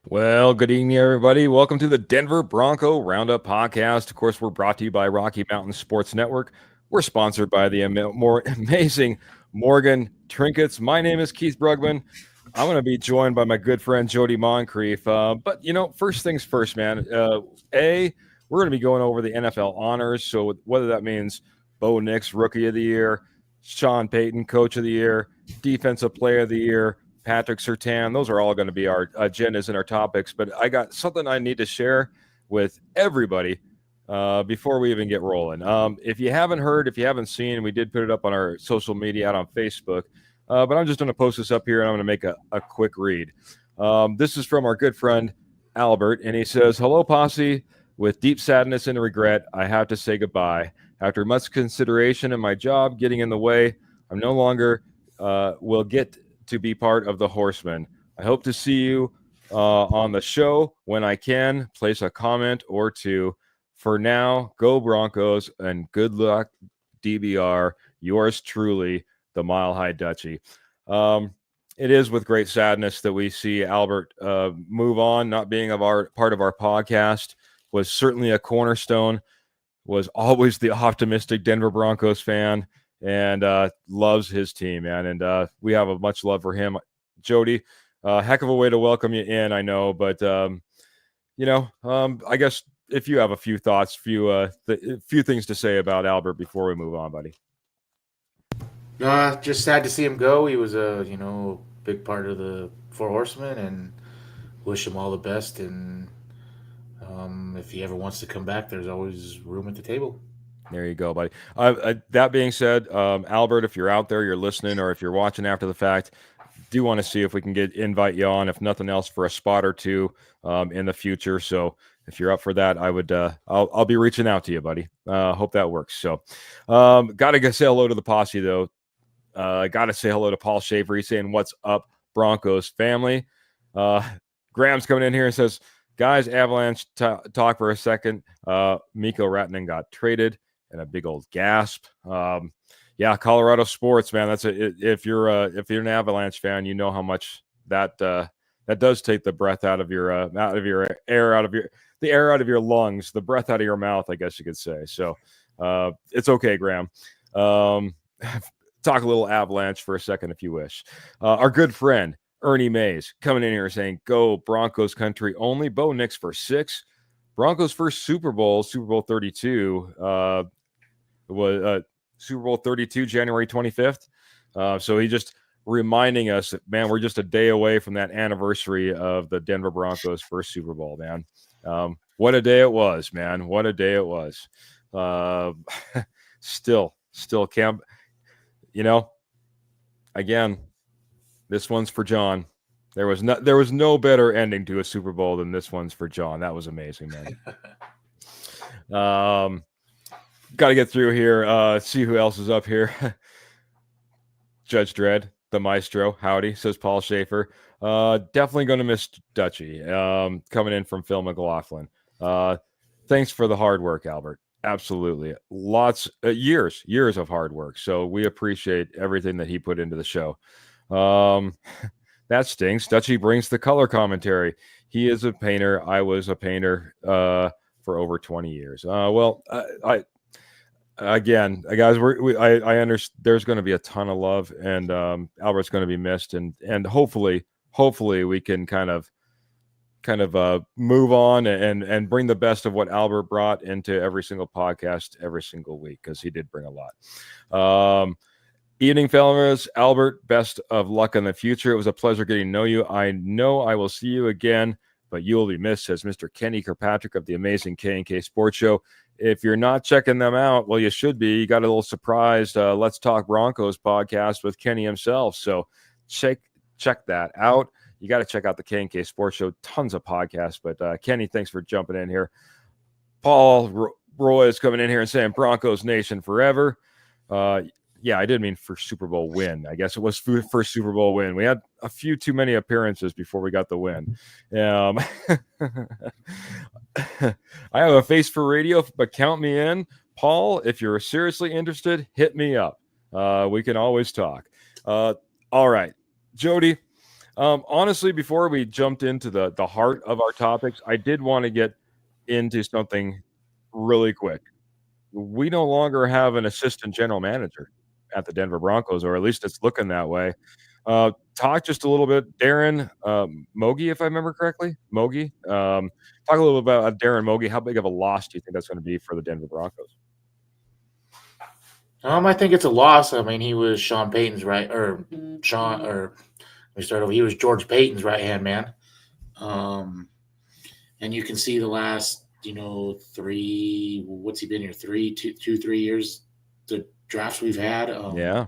Well, good evening, everybody. Welcome to the Denver Bronco Roundup podcast. Of course, we're brought to you by Rocky Mountain Sports Network. We're sponsored by the more amazing Morgan Trinkets. My name is Keith Brugman. I'm going to be joined by my good friend Jody Moncrief. But, first things first, man. We're going to be going over the NFL honors. So whether that means Bo Nix, Rookie of the Year, Sean Payton, Coach of the Year, Defensive Player of the Year, Patrick Surtain, those are all going to be our agendas and our topics. But I got something I need to share with everybody before we even get rolling. If you haven't heard, if you haven't seen, we did put it up on our social media out on Facebook. But I'm just going to post this up here, and I'm going to make a quick read. This is from our good friend Albert, and he says, "Hello, Posse. With deep sadness and regret, I have to say goodbye. After much consideration and my job getting in the way, I'm no longer will get to be part of the Horsemen. I hope to see you on the show when I can. Place a comment or two. For now, go Broncos and good luck, DBR. Yours truly, the Mile High Dutchie." It is with great sadness that we see Albert move on, not being part of our podcast. Was certainly a cornerstone, was always the optimistic Denver Broncos fan, and loves his team, man. And we have a much love for him. Jody, heck of a way to welcome you in, I know. But, I guess if you have a few thoughts, few things to say about Albert before we move on, buddy. Just sad to see him go. He was a big part of the Four Horsemen, and wish him all the best. And if he ever wants to come back, there's always room at the table. There you go, buddy. That being said, Albert, if you're out there, you're listening, or if you're watching after the fact, do want to see if we can invite you on, if nothing else, for a spot or two in the future. So if you're up for that, I would. I'll be reaching out to you, buddy. Hope that works. So, got to say hello to the posse, though. Got to say hello to Paul Schaefer. He's saying, "What's up, Broncos family?" Graham's coming in here and says, "Guys, Avalanche talk for a second. Mikko Rantanen got traded." And a big old gasp. Yeah, Colorado sports, man. That's if you're an Avalanche fan, you know how much that does take the breath out of your air out of your lungs, the breath out of your mouth, I guess you could say. So it's okay, Graham. Talk a little Avalanche for a second if you wish. Our good friend Ernie Mays coming in here saying, "Go Broncos country only. Bo Nix for 6. Broncos first Super Bowl 32. Was Super Bowl 32, January 25th. So he just reminding us that, man, we're just a day away from that anniversary of the Denver Broncos' first Super Bowl, man. What a day it was, man. What a day it was. Still can't, again, this one's for John. There was no better ending to a Super Bowl than this one's for John. That was amazing, man. Got to get through here. See who else is up here. Judge Dredd, the maestro. Howdy, says Paul Schaefer. Definitely going to miss Dutchie. Coming in from Phil McLaughlin. Thanks for the hard work, Albert. Absolutely. Lots, years of hard work. So we appreciate everything that he put into the show. That stinks. Dutchie brings the color commentary. He is a painter. I was a painter for over 20 years. Again, guys, I understand there's going to be a ton of love, and Albert's going to be missed, and hopefully we can kind of kind of move on and bring the best of what Albert brought into every single podcast every single week, because he did bring a lot. Evening, fellas. Albert, best of luck in the future. It was a pleasure getting to know you. I know I will see you again, but you will be missed, says Mr. Kenny Kirkpatrick of the amazing K&K Sports Show. If you're not checking them out, well, you should be. You got a little surprised Let's Talk Broncos podcast with Kenny himself. So check that out. You got to check out the K&K Sports Show. Tons of podcasts. But Kenny, thanks for jumping in here. Paul Roy is coming in here and saying Broncos Nation forever. Yeah, I did mean for Super Bowl win. I guess it was for Super Bowl win. We had a few too many appearances before we got the win. I have a face for radio, but count me in. Paul, if you're seriously interested, hit me up. We can always talk. All right, Jody. Honestly, before we jumped into the heart of our topics, I did want to get into something really quick. We no longer have an assistant general manager at the Denver Broncos, or at least it's looking that way. Talk just a little bit, Darren Mogi, if I remember correctly. Mogi. Talk a little bit about Darren Mogi. How big of a loss do you think that's going to be for the Denver Broncos? I think it's a loss. I mean, he was Sean Payton's right, or he was George Payton's right hand man. And you can see the last, what's he been here? 3 years, the drafts we've had. Yeah.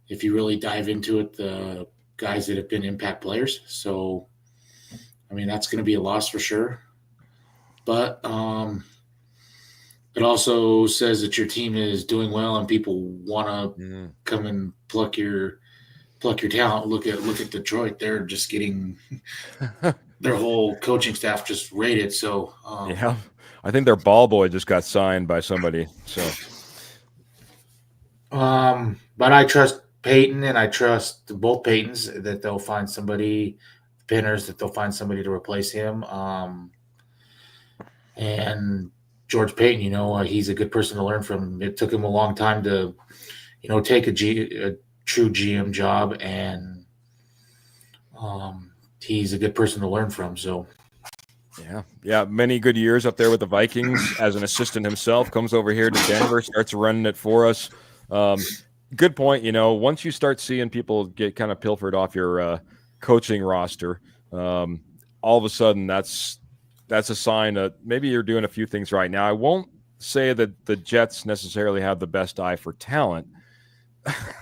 If you really dive into it, the guys that have been impact players. So, I mean, that's going to be a loss for sure. But it also says that your team is doing well and people want to come and pluck your talent. Look at Detroit; they're just getting their whole coaching staff just rated. So yeah, I think their ball boy just got signed by somebody. So, but I trust Payton and I trust both Paytons that they'll find somebody, Pinners, that they'll find somebody to replace him. And George Payton, he's a good person to learn from. It took him a long time to, take a true GM job, and he's a good person to learn from. So, yeah, many good years up there with the Vikings as an assistant himself. Comes over here to Denver, starts running it for us. Good point. Once you start seeing people get kind of pilfered off your coaching roster, all of a sudden that's a sign that maybe you're doing a few things right. Now, I won't say that the Jets necessarily have the best eye for talent,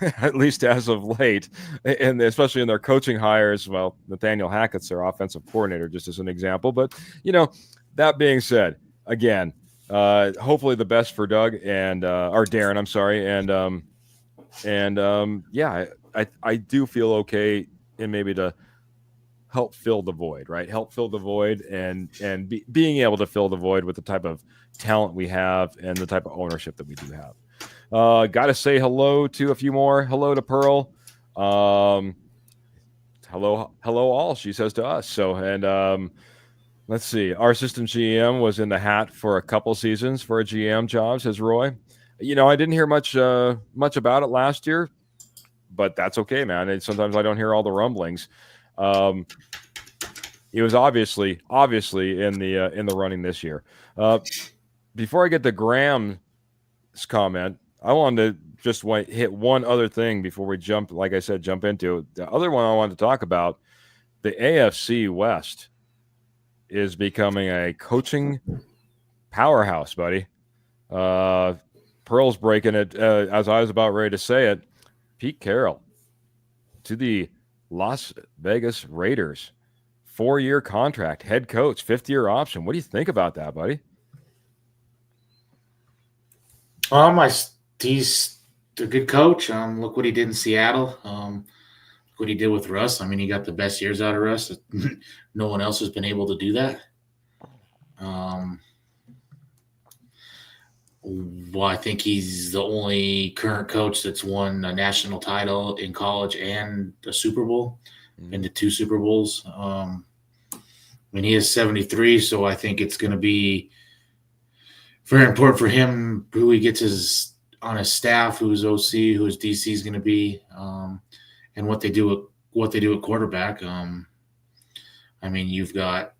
at least as of late, and especially in their coaching hires. Well, Nathaniel Hackett's their offensive coordinator, just as an example. But, that being said, again, hopefully the best for Doug or Darren, I'm sorry. I do feel okay in maybe to help fill the void, right? Help fill the void and being able to fill the void with the type of talent we have and the type of ownership that we do have. Got to say hello to a few more. Hello to Pearl. Hello all, she says to us. So, and let's see. Our assistant GM was in the hat for a couple seasons for a GM job, says Roy. I didn't hear much about it last year, but that's okay, man. And sometimes I don't hear all the rumblings. He was obviously in the running this year. Before I get to Graham's comment, I wanted to just hit one other thing before we jump into it. The other one I wanted to talk about, the AFC West is becoming a coaching powerhouse, buddy. Pearl's breaking it as I was about ready to say it. Pete Carroll to the Las Vegas Raiders, 4-year contract, head coach, 5th-year option. What do you think about that, buddy? He's a good coach. Look what he did in Seattle. Look what he did with Russ. I mean, he got the best years out of Russ. No one else has been able to do that. Well, I think he's the only current coach that's won a national title in college and a Super Bowl, been to 2 Super Bowls. I mean, he is 73, so I think it's going to be very important for him who he gets on his staff, who his OC, who his DC is going to be, and what they do at quarterback. I mean, you've got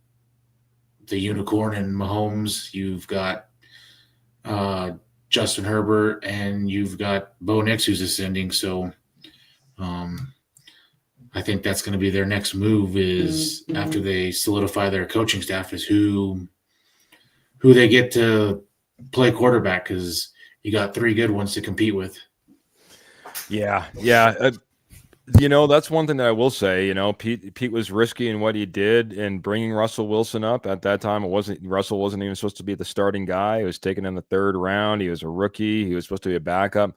the unicorn and Mahomes, you've got Justin Herbert, and you've got Bo Nix who's ascending. So I think that's going to be their next move is after they solidify their coaching staff is who they get to play quarterback, because you got 3 good ones to compete with. Yeah. That's one thing that I will say. Pete was risky in what he did in bringing Russell Wilson up. At that time, Russell wasn't even supposed to be the starting guy. He was taken in the 3rd round. He was a rookie. He was supposed to be a backup.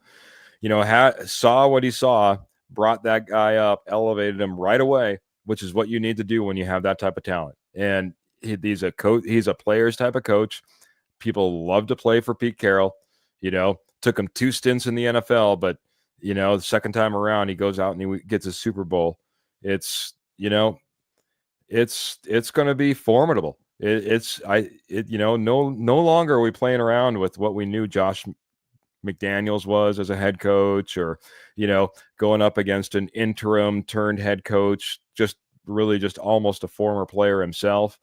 Saw what he saw, brought that guy up, elevated him right away, which is what you need to do when you have that type of talent. And he's a coach. He's a players type of coach. People love to play for Pete Carroll. Took him 2 stints in the NFL, but the second time around, he goes out and he gets a Super Bowl. It's going to be formidable. No longer are we playing around with what we knew Josh McDaniels was as a head coach, or going up against an interim turned head coach, just almost a former player himself,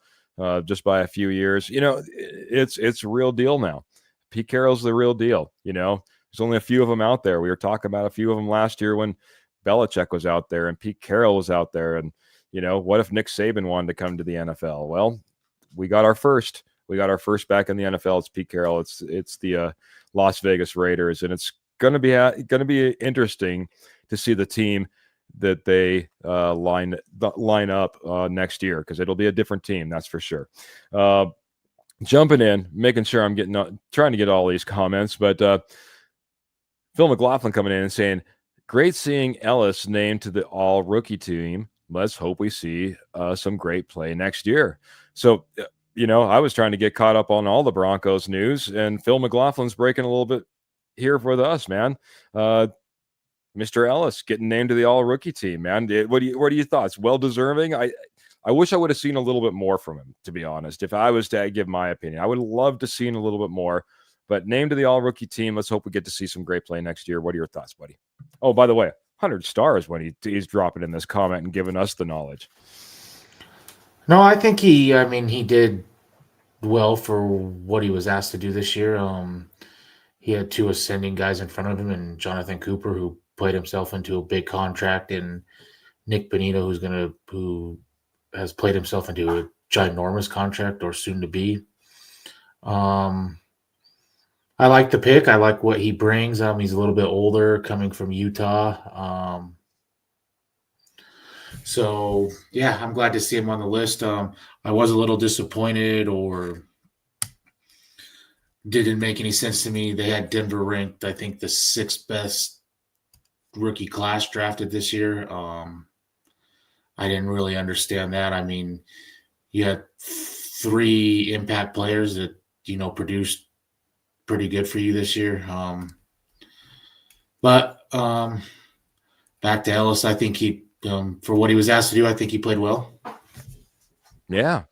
just by a few years. It's a real deal now. Pete Carroll's the real deal. There's only a few of them out there. We were talking about a few of them last year when Belichick was out there and Pete Carroll was out there. And, what if Nick Saban wanted to come to the NFL? Well, we got our first. We got our first back in the NFL. It's Pete Carroll. It's the Las Vegas Raiders, and it's going to be interesting to see the team that they line up next year, because it'll be a different team, that's for sure. Jumping in, making sure I'm trying to get all these comments, but Phil McLaughlin coming in and saying, great seeing Ellis named to the all rookie team. Let's hope we see some great play next year. So, I was trying to get caught up on all the Broncos news, and Phil McLaughlin's breaking a little bit here with us, man. Mr. Ellis getting named to the all rookie team, man. What are your thoughts? Well deserving. I wish I would have seen a little bit more from him, to be honest. If I was to give my opinion, I would love to see a little bit more. But named to the all-rookie team, let's hope we get to see some great play next year. What are your thoughts, buddy? Oh, by the way, 100 stars when he's dropping in this comment and giving us the knowledge. No, I think he did well for what he was asked to do this year. He had 2 ascending guys in front of him, and Jonathan Cooper, who played himself into a big contract, and Nick Bonito, who has played himself into a ginormous contract, or soon to be. I like the pick. I like what he brings. He's a little bit older, coming from Utah. So yeah, I'm glad to see him on the list. I was a little disappointed, or didn't make any sense to me. They had Denver ranked, I think, the 6th best rookie class drafted this year. I didn't really understand that. I mean, you had 3 impact players that, produced pretty good for you this year. But back to Ellis, I think he, for what he was asked to do, I think he played well. Yeah.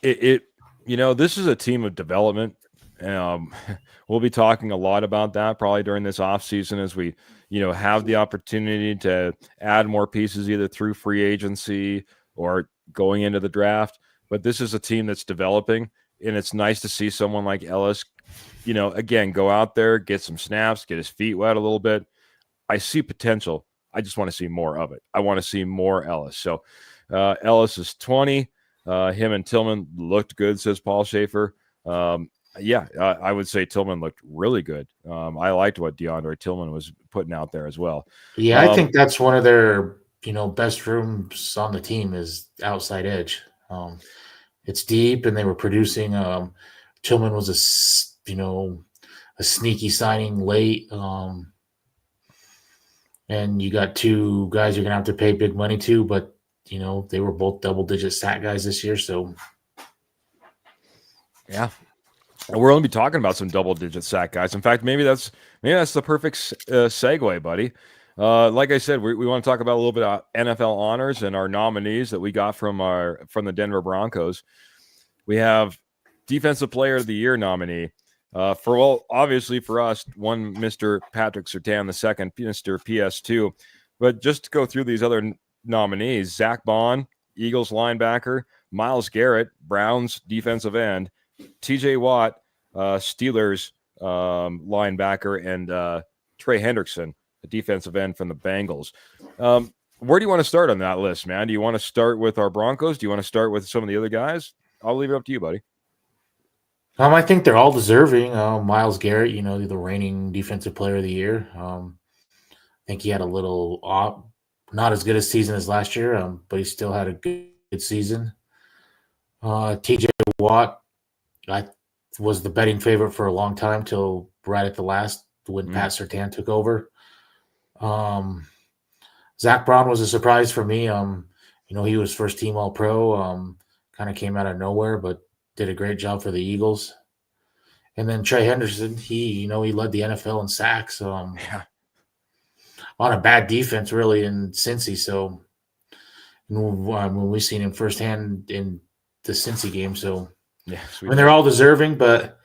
This is a team of development. We'll be talking a lot about that probably during this offseason as we, have the opportunity to add more pieces either through free agency or going into the draft. But this is a team that's developing, and it's nice to see someone like Ellis, again, go out there, get some snaps, get his feet wet a little bit. I see potential. I just want to see more of it. I want to see more Ellis. So Ellis is 20. Him and Tillman looked good, says Paul Schaefer. I would say Tillman looked really good. I liked what DeAndre Tillman was putting out there as well. Yeah, I think that's one of their, best rooms on the team is outside edge. It's deep, and they were producing. Tillman was a sneaky signing late. And you got 2 guys you're going to have to pay big money to, but, they were both double-digit sack guys this year. So, yeah. And we're only talking about some double-digit sack guys. In fact, maybe that's the perfect segue, buddy. Like I said, we want to talk about a little bit about NFL honors and our nominees that we got from the Denver Broncos. We have Defensive Player of the Year nominee. Obviously for us, one Mr. Patrick Surtain, the second Mr. PS2. But just to go through these other nominees, Zach Bond, Eagles linebacker, Myles Garrett, Browns defensive end, TJ Watt, Steelers linebacker, and Trey Hendrickson, the defensive end from the Bengals. Where do you want to start on that list, man? Do you want to start with our Broncos? Do you want to start with some of the other guys? I'll leave it up to you, buddy. I think they're all deserving. Myles Garrett, the reigning defensive player of the year. I think he had a little not as good a season as last year, but he still had a good season. TJ Watt, I was the betting favorite for a long time till right at the last when Pat Surtain took over. Zach Brown was a surprise for me. He was first team All Pro. Kind of came out of nowhere, but did a great job for the Eagles. And then Trey Henderson, he led the NFL in sacks. On a bad defense, really, in Cincy. So when we seen him firsthand in the Cincy game, so they're all deserving. But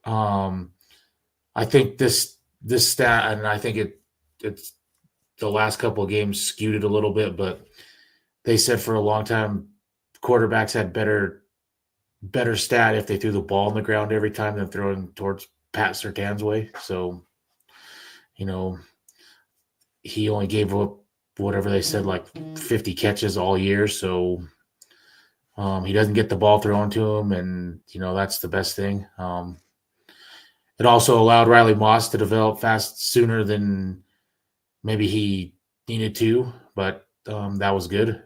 I think this stat, and I think it's the last couple of games skewed it a little bit. But they said for a long time, quarterbacks had better stat if they threw the ball on the ground every time than throwing towards Pat Surtain's way. So, he only gave up whatever they said, like 50 catches all year. So he doesn't get the ball thrown to him, and that's the best thing. It also allowed Riley Moss to develop fast sooner than maybe he needed to, but that was good.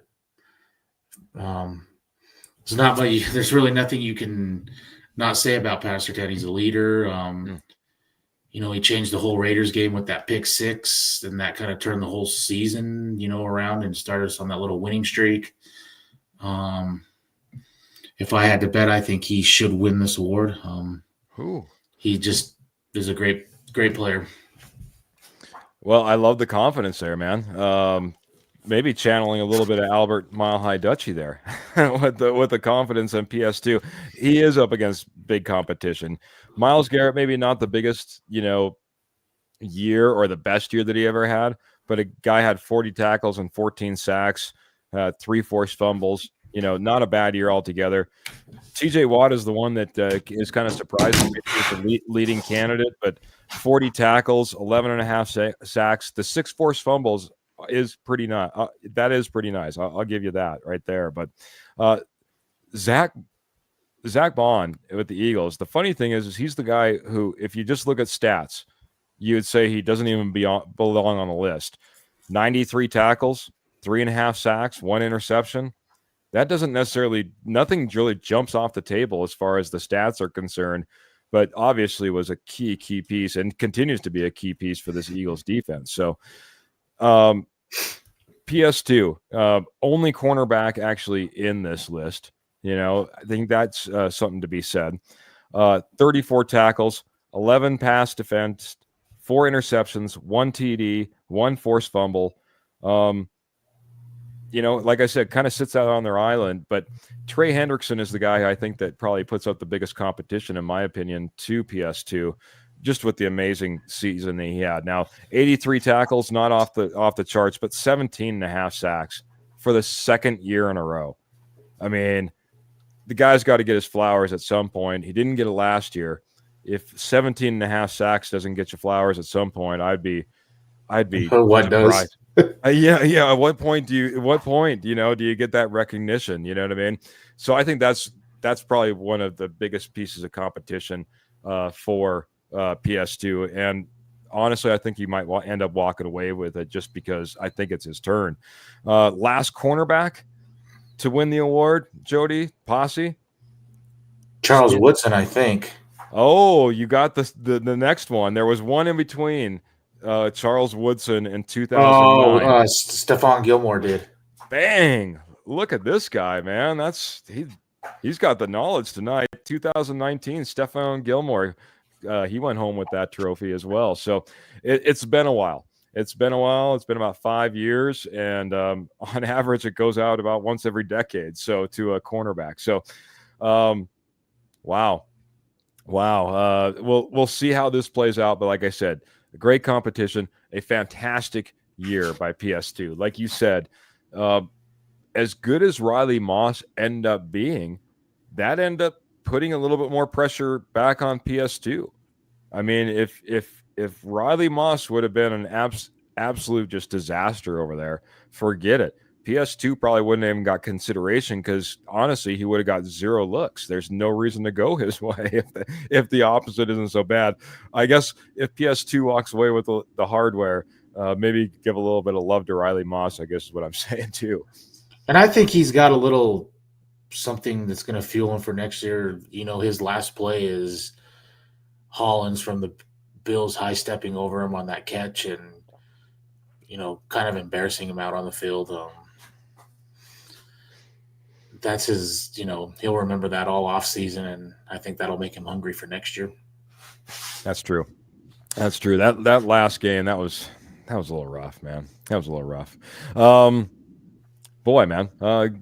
There's really nothing you can not say about Pat Surtain. He's a leader. He changed the whole Raiders game with that pick six, and that kind of turned the whole season, around and started us on that little winning streak. If I had to bet, I think he should win this award. He just is a great player. Well, I love the confidence there, man. Maybe channeling a little bit of Albert Mile High Dutchy there with the confidence in PS2. He is up against big competition. Myles Garrett, maybe not the biggest, year or the best year that he ever had, but a guy had 40 tackles and 14 sacks, 3 forced fumbles. Not a bad year altogether. TJ Watt is the one that is kind of surprising. He's the leading candidate, but 40 tackles, 11 and a half sacks, the 6 forced fumbles is pretty nice. That is pretty nice. I'll give you that right there. But Zach Bond with the Eagles, the funny thing is he's the guy who, if you just look at stats, you would say he doesn't even belong on the list. 93 tackles, 3.5 sacks, 1 interception. That doesn't nothing really jumps off the table as far as the stats are concerned, but obviously was a key piece and continues to be a key piece for this Eagles defense. So PS2, only cornerback actually in this list. I think that's something to be said. 34 tackles, 11 pass defense, 4 interceptions, 1 TD, 1 forced fumble. Like I said, kind of sits out on their island. But Trey Hendrickson is the guy I think that probably puts up the biggest competition, in my opinion, to PS2, just with the amazing season that he had. Now, 83 tackles, not off the charts, but 17.5 sacks for the second year in a row. I mean, the guy's got to get his flowers at some point. He didn't get it last year. If 17.5 sacks doesn't get you flowers at some point, I'd be what surprised. Does? Yeah. At what point do you get that recognition? You know what I mean? So I think that's probably one of the biggest pieces of competition for PS2. And honestly, I think he might end up walking away with it just because I think it's his turn. Last cornerback to win the award, Jody, Posse? Charles Woodson, I think. Oh, you got the next one. There was one in between. Charles Woodson in 2009. Stephon Gilmore did. Bang! Look at this guy, man. He's got the knowledge tonight. 2019, Stephon Gilmore. He went home with that trophy as well. So it's been a while. It's been about 5 years, and on average, it goes out about once every decade. So to a cornerback. So, wow. We'll see how this plays out. But like I said, a great competition, a fantastic year by PS2. Like you said, as good as Riley Moss ended up being, that ended up putting a little bit more pressure back on PS2. I mean, if Riley Moss would have been an absolute just disaster over there, forget it. PS2 probably wouldn't have even got consideration because honestly, he would have got 0 looks. There's no reason to go his way if the opposite isn't so bad. I guess if PS2 walks away with the hardware, maybe give a little bit of love to Riley Moss, I guess is what I'm saying too. And I think he's got a little something that's going to fuel him for next year. You know, his last play is Hollins from the Bills high stepping over him on that catch and, you know, kind of embarrassing him out on the field. That's his, you know, he'll remember that all off season, and I think that'll make him hungry for next year. That's true. That's true. That last game, that was a little rough, man. That was a little rough. Boy, man,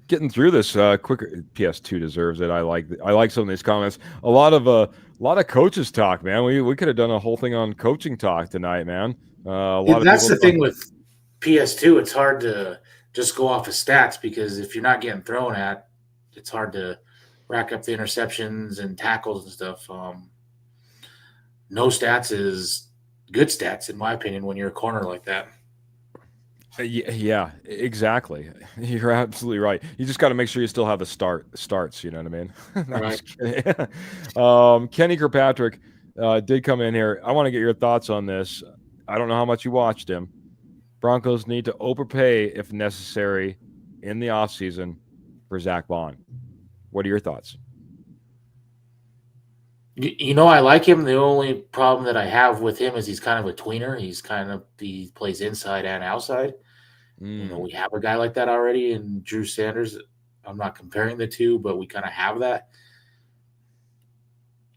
getting through this quicker. PS2 deserves it. I like some of these comments. A lot of coaches talk, man. We could have done a whole thing on coaching talk tonight, man. That's the thing with PS2. It's hard to just go off of stats because if you're not getting thrown at, it's hard to rack up the interceptions and tackles and stuff. No stats is good stats, in my opinion, when you're a corner like that. Yeah, exactly. You're absolutely right. You just got to make sure you still have the starts. You know what I mean? Kenny Kirkpatrick did come in here. I want to get your thoughts on this. I don't know how much you watched him. Broncos need to overpay if necessary in the offseason for Zach Bond. What are your thoughts? You know, I like him. The only problem that I have with him is he's kind of a tweener. He plays inside and outside. You know, we have a guy like that already in Drew Sanders. I'm not comparing the two, but we kind of have that.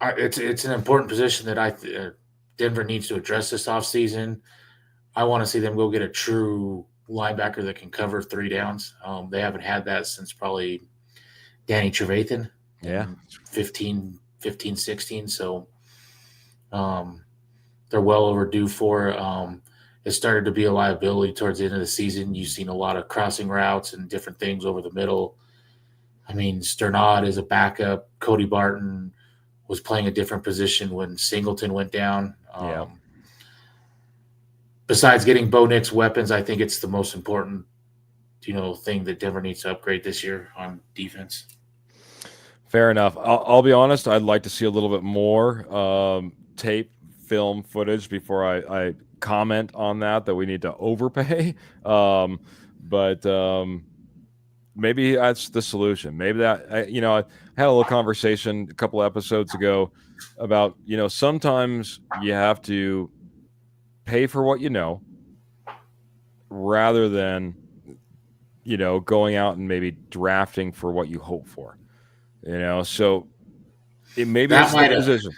It's an important position that Denver needs to address this offseason. I want to see them go get a true linebacker that can cover 3 downs. They haven't had that since probably Danny Trevathan. Yeah. 15, 16. So they're well overdue for it. It started to be a liability towards the end of the season. You've seen a lot of crossing routes and different things over the middle. I mean, Sternad is a backup. Cody Barton was playing a different position when Singleton went down. Besides getting Bo Nix weapons, I think it's the most important, thing that Denver needs to upgrade this year on defense. Fair enough. I'll be honest. I'd like to see a little bit more tape, film footage before I comment on that we need to overpay. But maybe that's the solution. Maybe that, I had a little conversation a couple episodes ago about, sometimes you have to pay for what you know rather than, going out and maybe drafting for what you hope for. So it maybe it's the position.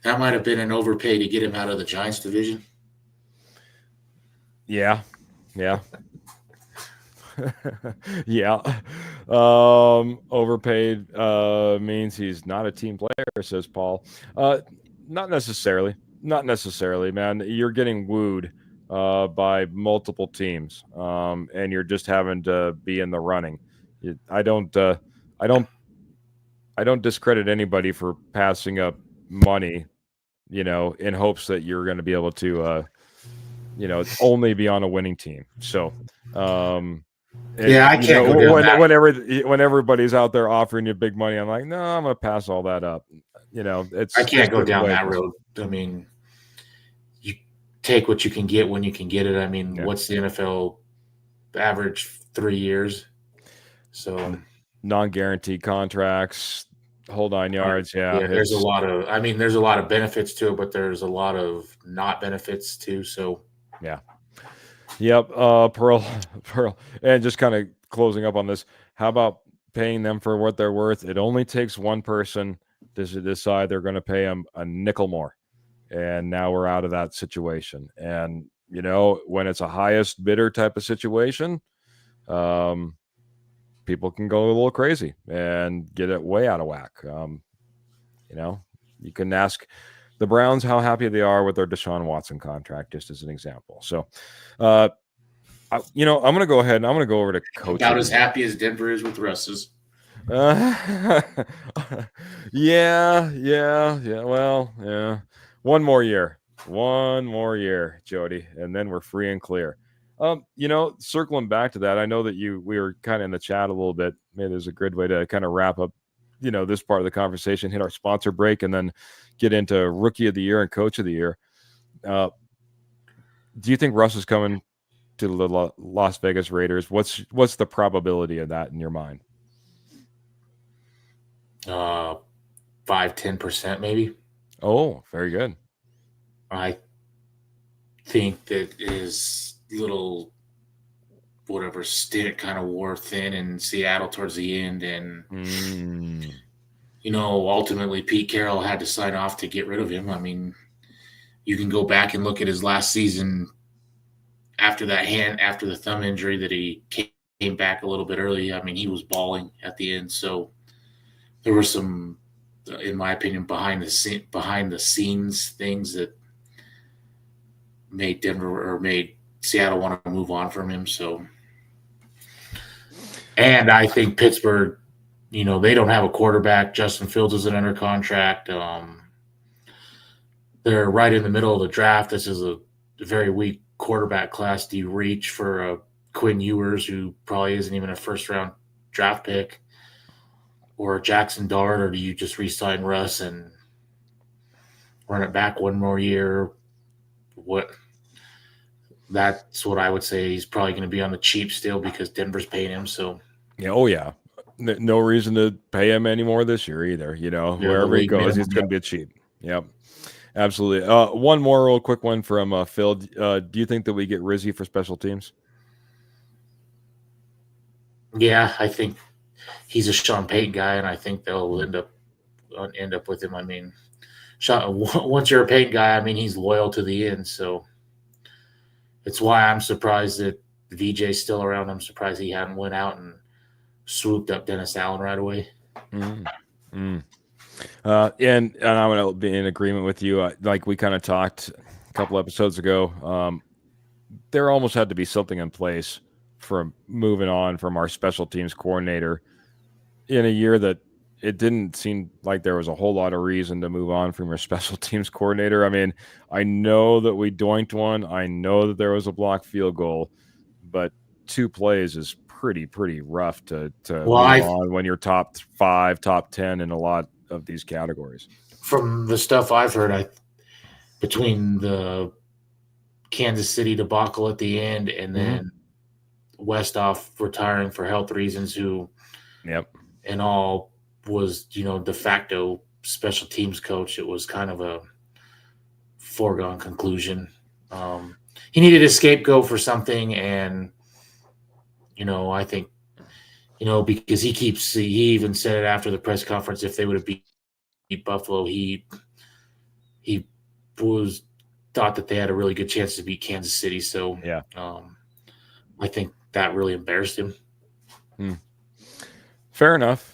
That might have been an overpay to get him out of the Giants division. Yeah. Yeah. Overpaid means he's not a team player, says Paul. Not necessarily, man. You're getting wooed by multiple teams, and you're just having to be in the running. I don't discredit anybody for passing up money, in hopes that you're going to be able to, only be on a winning team. So, I can't go down when everybody's out there offering you big money, I'm like, no, I'm going to pass all that up. I can't go down that road. I mean, you take what you can get when you can get it. I mean, What's the NFL average? 3 years. So non-guaranteed contracts, whole 9 yards. There's a lot of benefits to it, but there's a lot of not benefits too. So Yep. Pearl, and just kind of closing up on this. How about paying them for what they're worth? It only takes one person to decide they're going to pay them a nickel more, and now we're out of that situation. And when it's a highest bidder type of situation, people can go a little crazy and get it way out of whack. You can ask the Browns how happy they are with their Deshaun Watson contract, just as an example. So I'm going to go ahead and I'm going to go over to Coach About of the as Year. happy as Denver is with Russ's. Uh, yeah. Well, yeah. One more year, Jody, and then we're free and clear. Circling back to that, I know that we were kind of in the chat a little bit. Maybe there's a good way to kind of wrap up, this part of the conversation, hit our sponsor break, and then get into Rookie of the Year and Coach of the Year. Do you think Russ is coming to the Las Vegas Raiders? What's the probability of that in your mind? 5-10% maybe. Oh, very good. I think that his little whatever stint kind of wore thin in Seattle towards the end, and ultimately Pete Carroll had to sign off to get rid of him. I mean, you can go back and look at his last season after the thumb injury that he came back a little bit early. I mean, he was balling at the end, so there were some, in my opinion, behind the scenes things that made Seattle want to move on from him. So, and I think Pittsburgh, they don't have a quarterback. Justin Fields isn't under contract. They're right in the middle of the draft. This is a very weak quarterback class. Do you reach for a Quinn Ewers, who probably isn't even a first-round draft pick, or Jackson Dart, or do you just re-sign Russ and run it back one more year? That's what I would say. He's probably going to be on the cheap still because Denver's paying him. So yeah, oh yeah, no reason to pay him anymore this year either. Wherever he goes, he's going to be cheap. Yep, absolutely. One more real quick one from Phil. Do you think that we get Rizzy for special teams? Yeah, I think he's a Sean Payton guy, and I think they'll end up with him. I mean, once you're a Payton guy, I mean, he's loyal to the end. So it's why I'm surprised that VJ's still around. I'm surprised he hadn't went out and swooped up Dennis Allen right away. And I'm going to be in agreement with you. Like we kind of talked a couple episodes ago, there almost had to be something in place for moving on from our special teams coordinator in a year that it didn't seem like there was a whole lot of reason to move on from your special teams coordinator. I mean, I know that we doinked one. I know that there was a blocked field goal, but 2 plays is pretty rough to move on when you're top 5, top 10 in a lot of these categories. From the stuff I've heard, between the Kansas City debacle at the end and then Westhoff retiring for health reasons, and all was, de facto special teams coach, it was kind of a foregone conclusion. He needed a scapegoat for something, and I think, because he even said it after the press conference, if they would have beat Buffalo, he thought that they had a really good chance to beat Kansas City. So yeah, I think that really embarrassed him. Fair enough.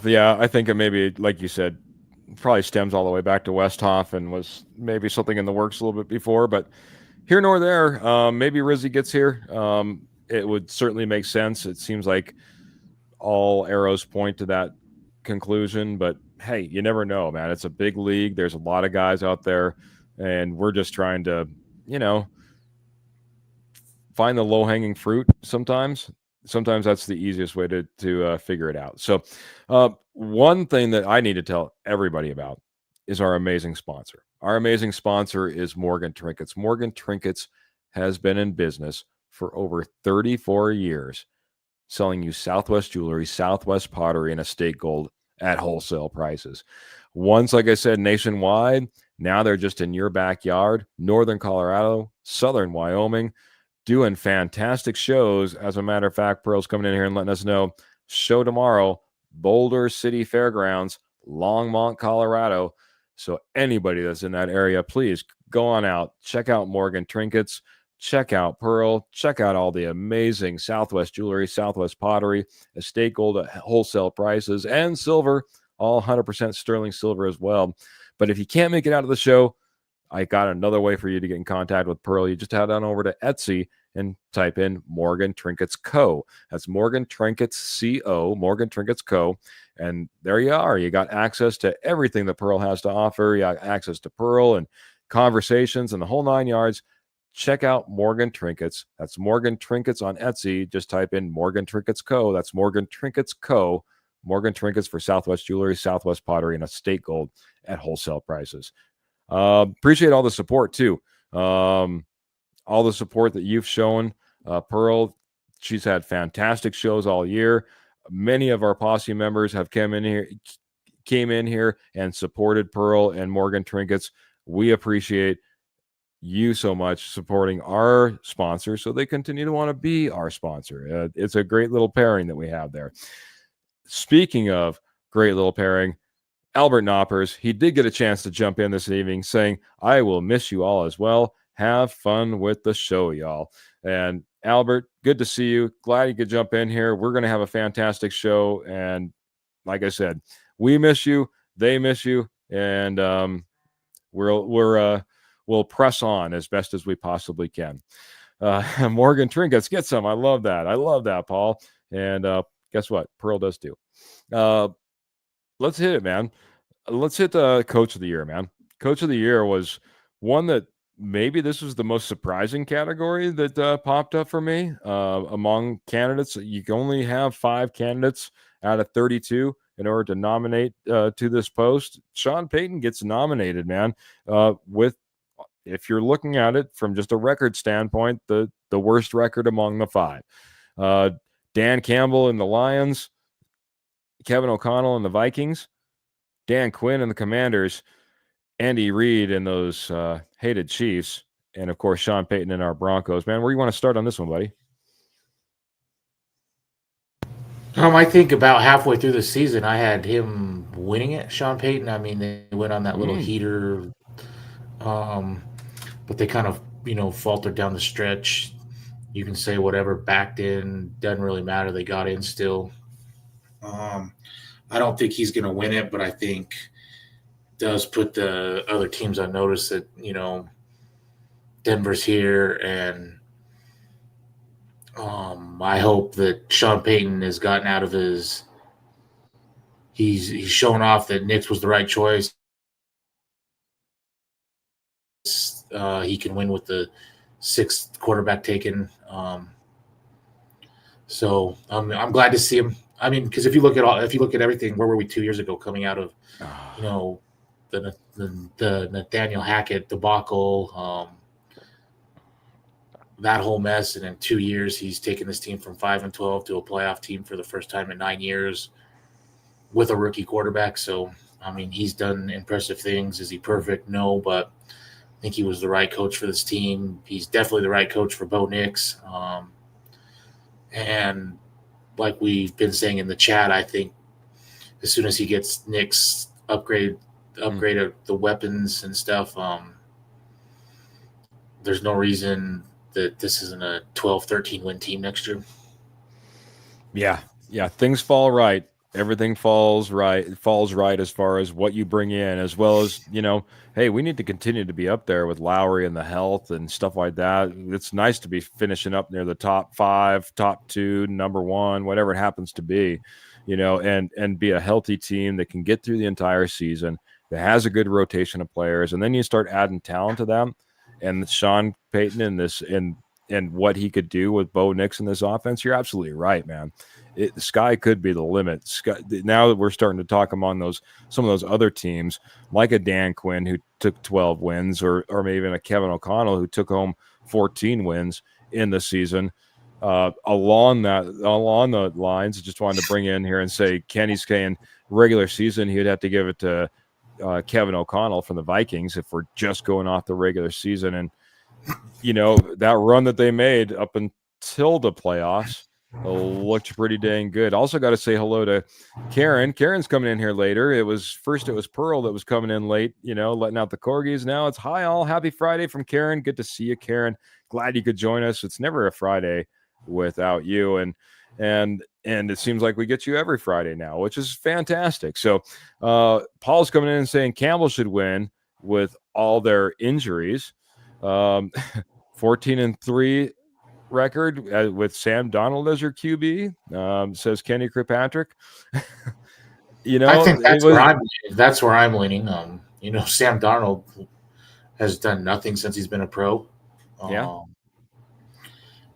Yeah, I think it maybe, like you said, probably stems all the way back to Westhoff and was maybe something in the works a little bit before, but here nor there. Maybe Rizzy gets here. It would certainly make sense. It seems like all arrows point to that conclusion, but hey, you never know, man. It's a big league. There's a lot of guys out there, and we're just trying to, find the low-hanging fruit sometimes. Sometimes that's the easiest way to figure it out. So one thing that I need to tell everybody about is our amazing sponsor. Our amazing sponsor is Morgan Trinkets. Morgan Trinkets has been in business for over 34 years, selling you Southwest jewelry, Southwest pottery, and estate gold at wholesale prices. Once, like I said, nationwide, now they're just in your backyard, northern Colorado, southern Wyoming, doing fantastic shows. As a matter of fact, Pearl's coming in here and letting us know, show tomorrow, Boulder City Fairgrounds, Longmont, Colorado. So anybody that's in that area, please go on out, check out Morgan Trinkets, check out Pearl, check out all the amazing Southwest jewelry, Southwest pottery, estate gold at wholesale prices, and silver, all 100% sterling silver as well. But if you can't make it out of the show, I got another way for you to get in contact with Pearl. You just head on over to Etsy and type in Morgan Trinkets Co. That's Morgan Trinkets Co. Morgan Trinkets Co. And there you are. You got access to everything that Pearl has to offer. You got access to Pearl and conversations and the whole 9 yards. Check out Morgan Trinkets. That's Morgan Trinkets on Etsy. Just type in Morgan Trinkets Co. That's Morgan Trinkets Co. Morgan Trinkets for Southwest Jewelry, Southwest Pottery, and Estate Gold at wholesale prices. Appreciate all the support too. All the support that you've shown. Pearl, she's had fantastic shows all year. Many of our posse members have came in here and supported Pearl and Morgan Trinkets. We appreciate you so much supporting our sponsor, so they continue to want to be our sponsor. It's a great little pairing that we have there. Speaking of great little pairing, Albert Knoppers, he did get a chance to jump in this evening saying, I will miss you all as well. Have fun with the show, y'all. And Albert, good to see you. Glad you could jump in here. We're going to have a fantastic show. And like I said, we miss you. They miss you. And we'll press on as best as we possibly can. Morgan Trinkets, get some. I love that, Paul. And guess what? Pearl does too. Let's hit it, man. Let's hit the Coach of the Year, man. Coach of the Year was one that maybe this was the most surprising category that popped up for me among candidates. You can only have 5 candidates out of 32 in order to nominate to this post. Sean Payton gets nominated, man, with, if you're looking at it from just a record standpoint, the worst record among the 5. Dan Campbell in the Lions, Kevin O'Connell in the Vikings, Dan Quinn and the Commanders, Andy Reid and those hated Chiefs, and of course Sean Payton and our Broncos. Man, where do you want to start on this one, buddy? I think about halfway through the season, I had him winning it, Sean Payton. I mean, they went on that little heater, but they kind of, faltered down the stretch. You can say whatever, backed in, doesn't really matter. They got in still. I don't think he's going to win it, but I think does put the other teams on notice that, Denver's here. And I hope that Sean Payton has gotten out of his – he's shown off that Nick's was the right choice. He can win with the 6th quarterback taken. So I'm glad to see him. I mean, because if you look at everything, where were we 2 years ago coming out of, the Nathaniel Hackett debacle, that whole mess, and in 2 years he's taken this team from 5-12 to a playoff team for the first time in 9 years with a rookie quarterback. So I mean, he's done impressive things. Is he perfect? No, but I think he was the right coach for this team. He's definitely the right coach for Bo Nix. And like we've been saying in the chat, I think as soon as he gets Nick's upgrade of the weapons and stuff, there's no reason that this isn't a 12-13 win team next year. Yeah. Things fall right. Everything falls right. It falls right as far as what you bring in, as well as, hey, we need to continue to be up there with Lowry and the health and stuff like that. It's nice to be finishing up near the top 5, top 2, number 1, whatever it happens to be, and be a healthy team that can get through the entire season, that has a good rotation of players. And then you start adding talent to them. And Sean Payton and what he could do with Bo Nix in this offense, you're absolutely right, man. The sky could be the limit. Now that we're starting to talk among some of those other teams, like a Dan Quinn who took 12 wins, or maybe even a Kevin O'Connell who took home 14 wins in the season. Along the lines, I just wanted to bring in here and say Kenny's saying regular season, he'd have to give it to Kevin O'Connell from the Vikings if we're just going off the regular season. And that run that they made up until the playoffs looked pretty dang good. Also got to say hello to Karen. Karen's coming in here later. It was Pearl that was coming in late, letting out the corgis. Now it's hi all, happy Friday from Karen. Good to see you, Karen. Glad you could join us. It's never a Friday without you, and it seems like we get you every Friday now, which is fantastic. So Paul's coming in and saying Campbell should win with all their injuries. 14-3 record with Sam Darnold as your QB, says Kenny Kirkpatrick. I think It was that's where I'm leaning. Sam Darnold has done nothing since he's been a pro. yeah.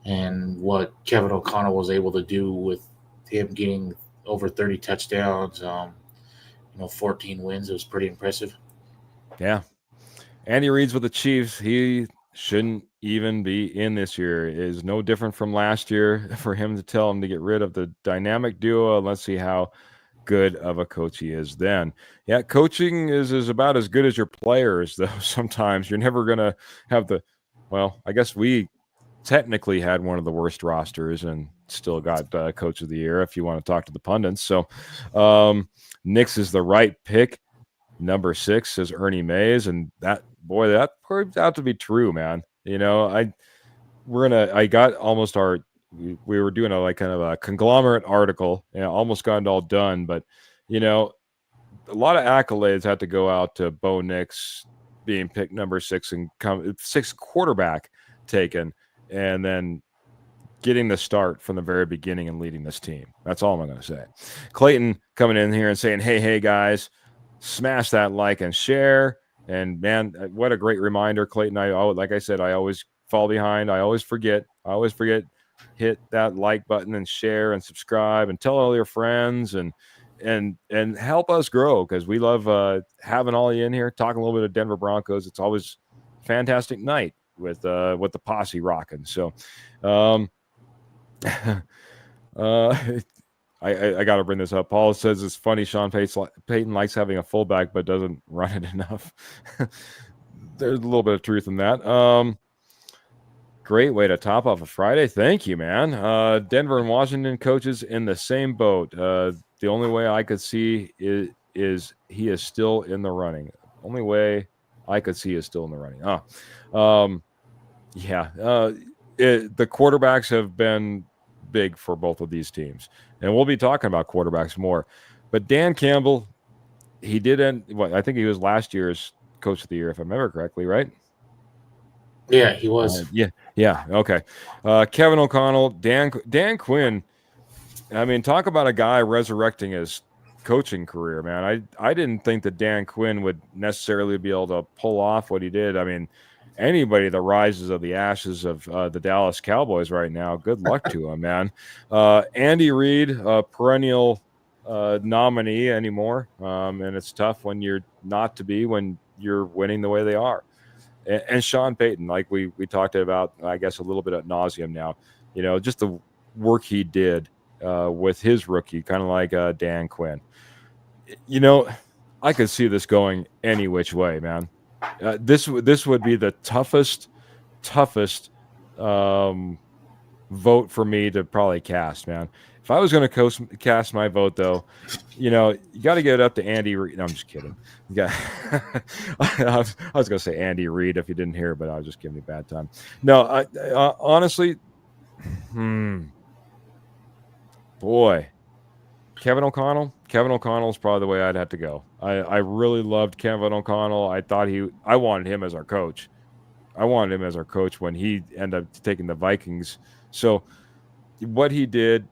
And what Kevin O'Connell was able to do with him getting over 30 touchdowns, 14 wins, it was pretty impressive. Yeah. Andy Reid's with the Chiefs. He shouldn't even be in this year. It is no different from last year for him to tell him to get rid of the dynamic duo. And let's see how good of a coach he is then. Yeah, coaching is about as good as your players, though. Sometimes you're never going to have I guess we technically had one of the worst rosters and still got coach of the year if you want to talk to the pundits. So Nix is the right pick. Number 6 is Ernie Mays, and that proved out to be true, man. I got almost we were doing a kind of a conglomerate article, and almost got it all done, but a lot of accolades had to go out to Bo Nix being picked number 6 and 6 quarterback taken, and then getting the start from the very beginning and leading this team. That's all I'm going to say. Clayton coming in here and saying, hey guys, smash that like and share. And man, what a great reminder, Clayton. Like I said, I always fall behind. I always forget. Hit that like button and share and subscribe and tell all your friends and help us grow, because we love having all you in here talking a little bit of Denver Broncos. It's always a fantastic night with the posse rocking. So I got to bring this up. Paul says it's funny Sean Payton likes having a fullback but doesn't run it enough. There's a little bit of truth in that. Great way to top off a Friday. Thank you, man. Denver and Washington coaches in the same boat. The only way I could see is he is still in the running. Only way I could see is still in the running. The quarterbacks have been big for both of these teams, and we'll be talking about quarterbacks more. But Dan Campbell, he didn't. I think he was last year's coach of the year, if I remember correctly, right? Yeah, he was. Yeah. Okay. Kevin O'Connell, Dan Quinn. I mean, talk about a guy resurrecting his coaching career, man. I didn't think that Dan Quinn would necessarily be able to pull off what he did. I mean, anybody that rises of the ashes of the Dallas Cowboys right now, good luck to him, man. Andy Reid, perennial nominee anymore, and it's tough when you're not to be when you're winning the way they are. And Sean Payton, like we talked about, I guess, a little bit ad nauseum now, just the work he did with his rookie, kind of like Dan Quinn. I could see this going any which way, man. This would be the toughest vote for me to probably cast, man. If I was going to cast my vote, though, you got to get it up to Andy Reid. No, I'm just kidding. I was going to say Andy Reid if you didn't hear, but I was just giving you a bad time. No, honestly, boy, Kevin O'Connell. Kevin O'Connell is probably the way I'd have to go. I really loved Kevin O'Connell. I wanted him as our coach. I wanted him as our coach when he ended up taking the Vikings. So what he did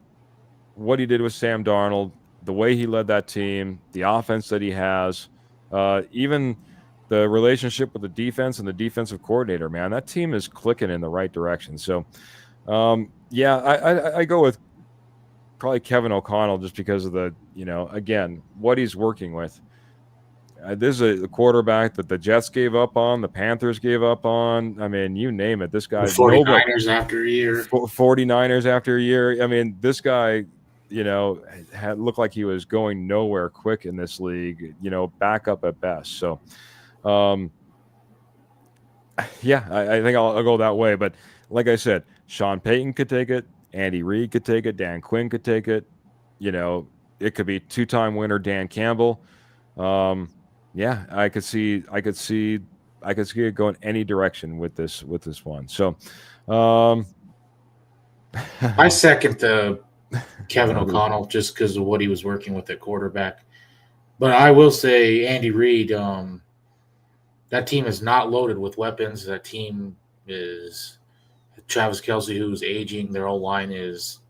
with Sam Darnold, the way he led that team, the offense that he has, even the relationship with the defense and the defensive coordinator, man, that team is clicking in the right direction. So, I go with probably Kevin O'Connell just because of the, again, what he's working with. This is a quarterback that the Jets gave up on, the Panthers gave up on. I mean, you name it. This guy, 49ers after a year. 49ers after a year. I mean, this guy, had looked like he was going nowhere quick in this league. Back up at best. So, I think I'll go that way. But like I said, Sean Payton could take it. Andy Reid could take it. Dan Quinn could take it. It could be 2-time winner Dan Campbell. I could see it going any direction with this one. So, I second the Kevin O'Connell just because of what he was working with at quarterback. But I will say Andy Reid, that team is not loaded with weapons. That team has Travis Kelce, who's aging. Their whole line is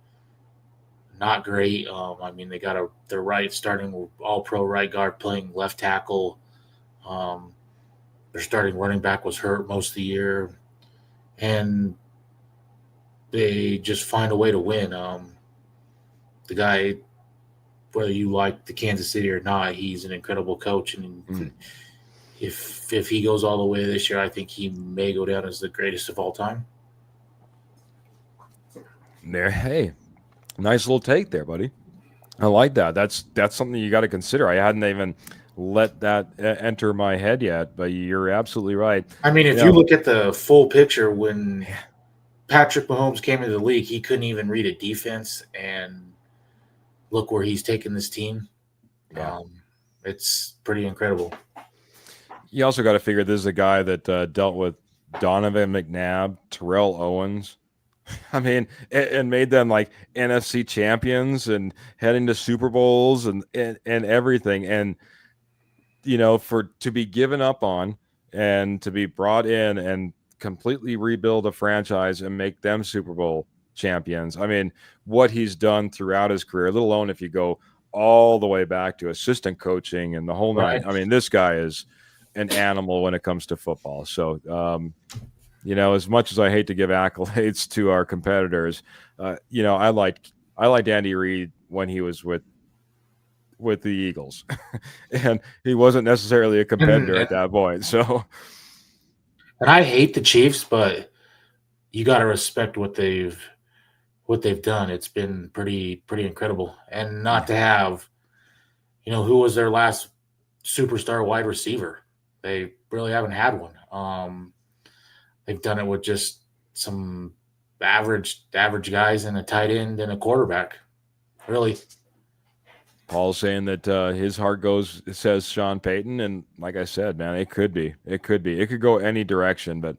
not great. I mean, they got their right starting all pro right guard playing left tackle. Um, their starting running back was hurt most of the year, and they just find a way to win. The guy, whether you like the Kansas City or not, he's an incredible coach, and if he goes all the way this year, I think he may go down as the greatest of all time. There, hey, nice little take there, buddy. I like that. That's something you got to consider. I hadn't even let that enter my head yet, but you're absolutely right. I mean, if you look at the full picture, when Patrick Mahomes came into the league, he couldn't even read a defense, and look where he's taken this team. Yeah. It's pretty incredible. You also got to figure this is a guy that dealt with Donovan McNabb, Terrell Owens. I mean, and made them like NFC champions and heading to Super Bowls and everything. And, to be given up on and to be brought in and completely rebuild a franchise and make them Super Bowl champions. I mean, what he's done throughout his career, let alone if you go all the way back to assistant coaching and the whole nine. I mean, this guy is an animal when it comes to football. So, as much as I hate to give accolades to our competitors, I liked Andy Reid when he was with the Eagles, and he wasn't necessarily a competitor at that point. So, and I hate the Chiefs, but you got to respect what they've done. It's been pretty incredible, and not to have, who was their last superstar wide receiver? They really haven't had one. They've done it with just some average guys and a tight end and a quarterback. Really. Paul's saying that his heart says Sean Payton, and like I said, man, it could go any direction. But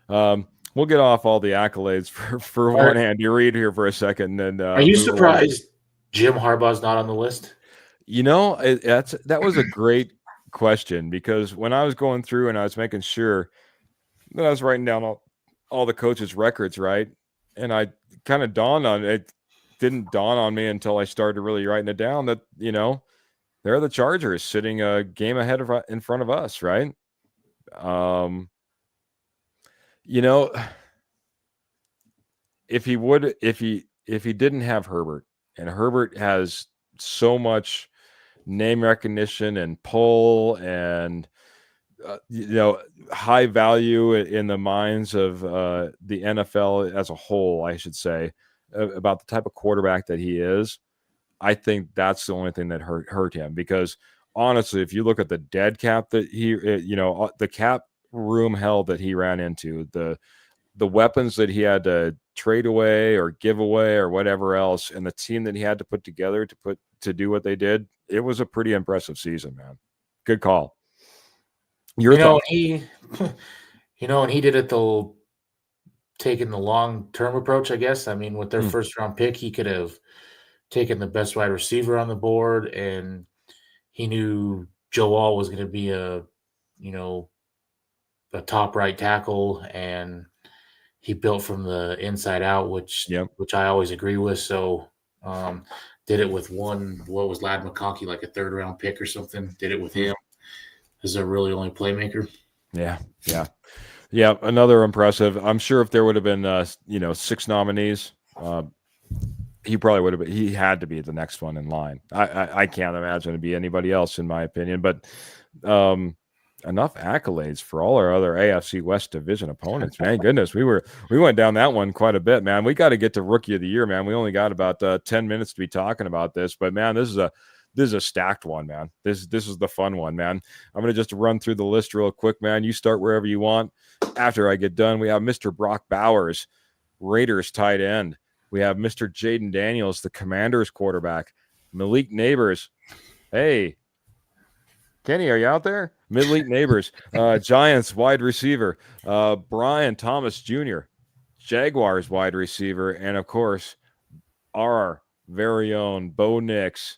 we'll get off all the accolades for one Andy Reid here for a second. And are you surprised Jim Harbaugh's not on the list? That was a great question, because when I was going through and I was making sure that I was writing down all the coaches' records, right? And I kind of didn't dawn on me until I started really writing it down that, they're the Chargers sitting a game ahead in front of us, right? If he didn't have Herbert, and Herbert has so much name recognition and pull and high value in the minds of the NFL as a whole, I should say, about the type of quarterback that he is. I think that's the only thing that hurt him, because honestly, if you look at the dead cap that the cap room hell that he ran into, the weapons that he had to trade away or give away or whatever else, and the team that he had to put together to do what they did, it was a pretty impressive season, man. Good call. Your thoughts? And he did it taking the long-term approach, I guess. I mean, with their first-round pick, he could have taken the best wide receiver on the board, and he knew Joe All was going to be a top right tackle, and he built from the inside out, which I always agree with. So did it with what was Ladd McConkey, like a third-round pick or something? Did it with him as a really only playmaker. Yeah, another impressive. I'm sure if there would have been 6 nominees, he probably would have been. He had to be the next one in line. I can't imagine it'd be anybody else, in my opinion. But enough accolades for all our other AFC West division opponents. Man, goodness, we went down that one quite a bit, man. We got to get to Rookie of the Year, man. We only got about 10 minutes to be talking about this, but man, this is a stacked one, man. This is the fun one, man. I'm going to just run through the list real quick, man. You start wherever you want. After I get done, we have Mr. Brock Bowers, Raiders tight end. We have Mr. Jaden Daniels, the Commanders quarterback. Malik Neighbors. Hey, Kenny, are you out there? Malik Neighbors. Giants wide receiver. Brian Thomas Jr., Jaguars wide receiver. And, of course, our very own Bo Nix.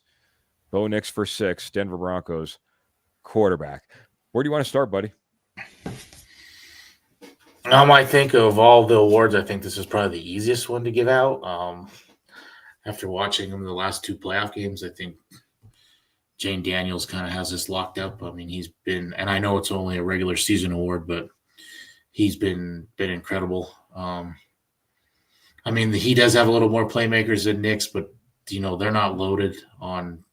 Bo Nix for 6, Denver Broncos quarterback. Where do you want to start, buddy? I think of all the awards, I think this is probably the easiest one to give out. After watching him the last two playoff games, I think Jane Daniels kind of has this locked up. I mean, he's been, and I know it's only a regular season award, but he's been incredible. I mean, he does have a little more playmakers than Knicks, but they're not loaded on,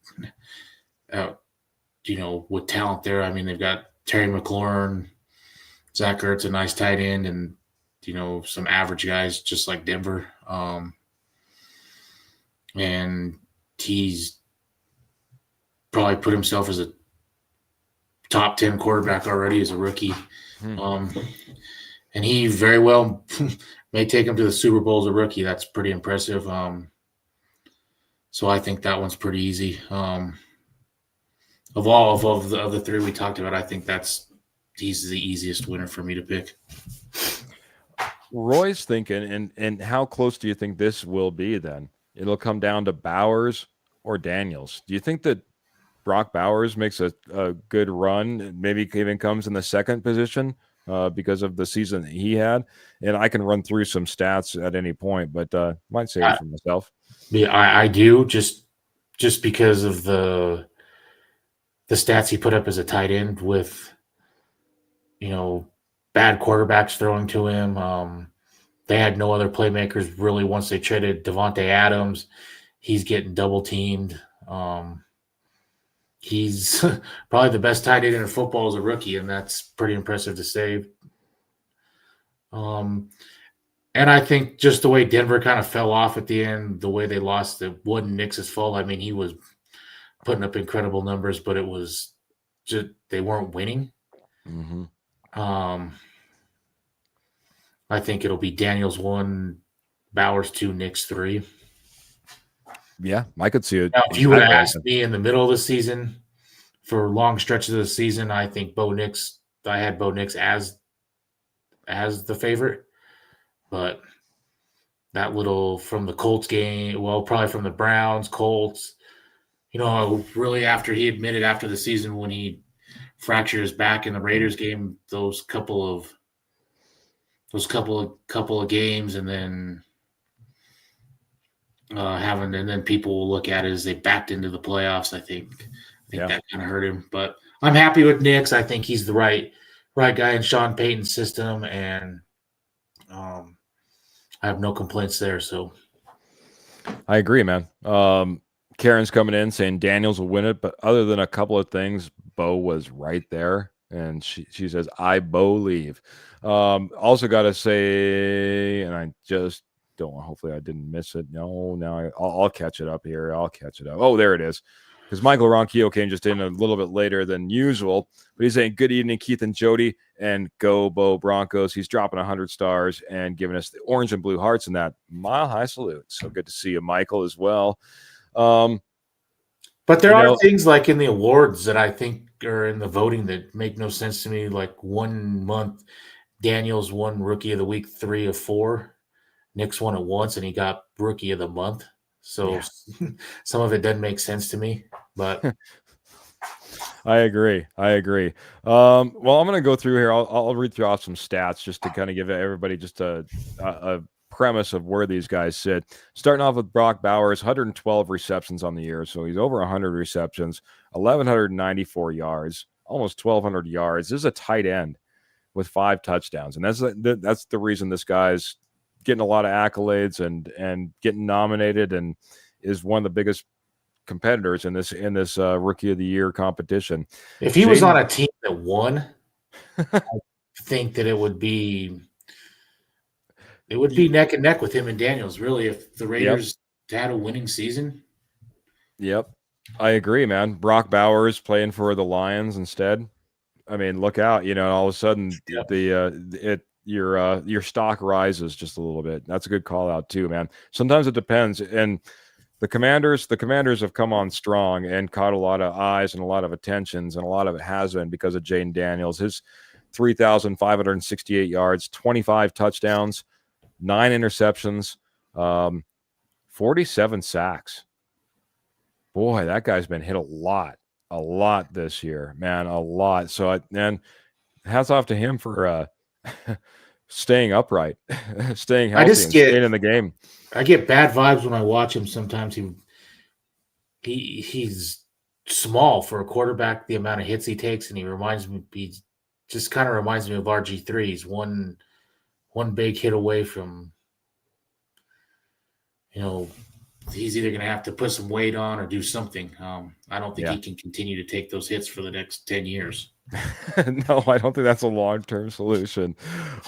with talent there. I mean, they've got Terry McLaurin, Zach Ertz, a nice tight end, and some average guys just like Denver. And he's probably put himself as a top 10 quarterback already as a rookie. And he very well may take him to the Super Bowl as a rookie. That's pretty impressive. So I think that one's pretty easy. Of the three we talked about, I think he's the easiest winner for me to pick. Roy's thinking, and how close do you think this will be then? It'll come down to Bowers or Daniels. Do you think that Brock Bowers makes a good run, maybe even comes in the second position because of the season that he had? And I can run through some stats at any point, but might save it for myself. Yeah, I do, just because of the stats he put up as a tight end with, bad quarterbacks throwing to him. They had no other playmakers really once they traded Devontae Adams. He's getting double teamed. He's probably the best tight end in football as a rookie, and that's pretty impressive to say. And I think just the way Denver kind of fell off at the end, the way they lost, it wasn't Knicks' fault. I mean, he was putting up incredible numbers, but it was just they weren't winning. Mm-hmm. I think it'll be Daniels 1, Bowers 2, Knicks 3. Yeah, I could see it. Now, if you would have asked me in the middle of the season for long stretches of the season, I think I had Bo Nix as the favorite. But that little from the Colts game, well, probably from the Browns, Colts, really after he admitted after the season when he fractured his back in the Raiders game, those couple of games, and then and then people will look at it as they backed into the playoffs. I think that kind of hurt him. But I'm happy with Nix. I think he's the right guy in Sean Payton's system, and I have no complaints there. So I agree, man. Karen's coming in saying Daniels will win it, but other than a couple of things, Bo was right there, and she says I believe. Also got to say, and I just don't. Hopefully, I didn't miss it. No, I'll catch it up here. I'll catch it up. Oh, there it is. Because Michael Ronquillo came just in a little bit later than usual, but he's saying good evening, Keith and Jody, and go Bo Broncos. He's dropping 100 stars and giving us the orange and blue hearts in that mile high salute. So good to see you, Michael, as well. But there are things like in the awards that I think are in the voting that make no sense to me. Like 1 month, Daniels won Rookie of the Week 3 of 4. Knicks won it once, and he got Rookie of the Month. So some of it doesn't make sense to me. But I agree. Well, I'm going to go through here. I'll read through some stats just to kind of give everybody just a premise of where these guys sit. Starting off with Brock Bowers, 112 receptions on the year. So he's over 100 receptions, 1,194 yards, almost 1,200 yards. This is a tight end with 5 touchdowns. And that's the reason this guy's getting a lot of accolades and getting nominated and is one of the biggest competitors in this Rookie of the Year competition. If he was on a team that won, I think that it would be neck and neck with him and Daniels, really, if the Raiders had a winning season. Yep. I agree, man. Brock Bowers playing for the Lions instead. I mean, look out, all of a sudden your stock rises just a little bit. That's a good call out too, man. Sometimes it depends. And the Commanders have come on strong and caught a lot of eyes and a lot of attentions, and a lot of it has been because of Jaden Daniels. His 3,568 yards, 25 touchdowns, 9 interceptions, 47 sacks. Boy, that guy's been hit a lot this year, man, a lot. So, and hats off to him for staying upright, staying I healthy, just and staying get in the game. I get bad vibes when I watch him. Sometimes he's small for a quarterback. The amount of hits he takes, and he just kind of reminds me of RG3. He's one big hit away from, you know, he's either going to have to put some weight on or do something. I don't think Yeah. he can continue to take those hits for the next 10 years. No, I don't think that's a long-term solution.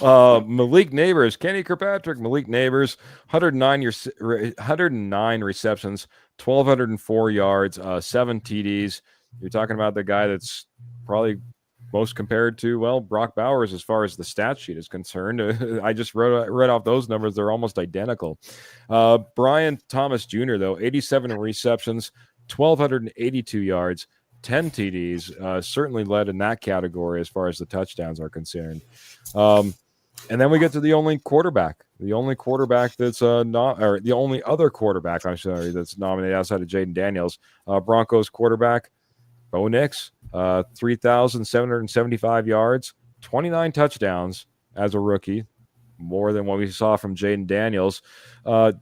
Malik Neighbors, Kenny Kirkpatrick, Malik Neighbors, 109 receptions, 1,204 yards, 7 TDs. You're talking about the guy that's probably most compared to, well, Brock Bowers as far as the stat sheet is concerned. I just read off those numbers. They're almost identical. Brian Thomas Jr., though, 87 receptions, 1,282 yards, 10 TDs, certainly led in that category as far as the touchdowns are concerned. And then we get to the only quarterback that's not, or the only other quarterback, I'm sorry, that's nominated outside of Jaden Daniels, Broncos quarterback, Bo Nix, 3,775 yards, 29 touchdowns as a rookie, more than what we saw from Jaden Daniels.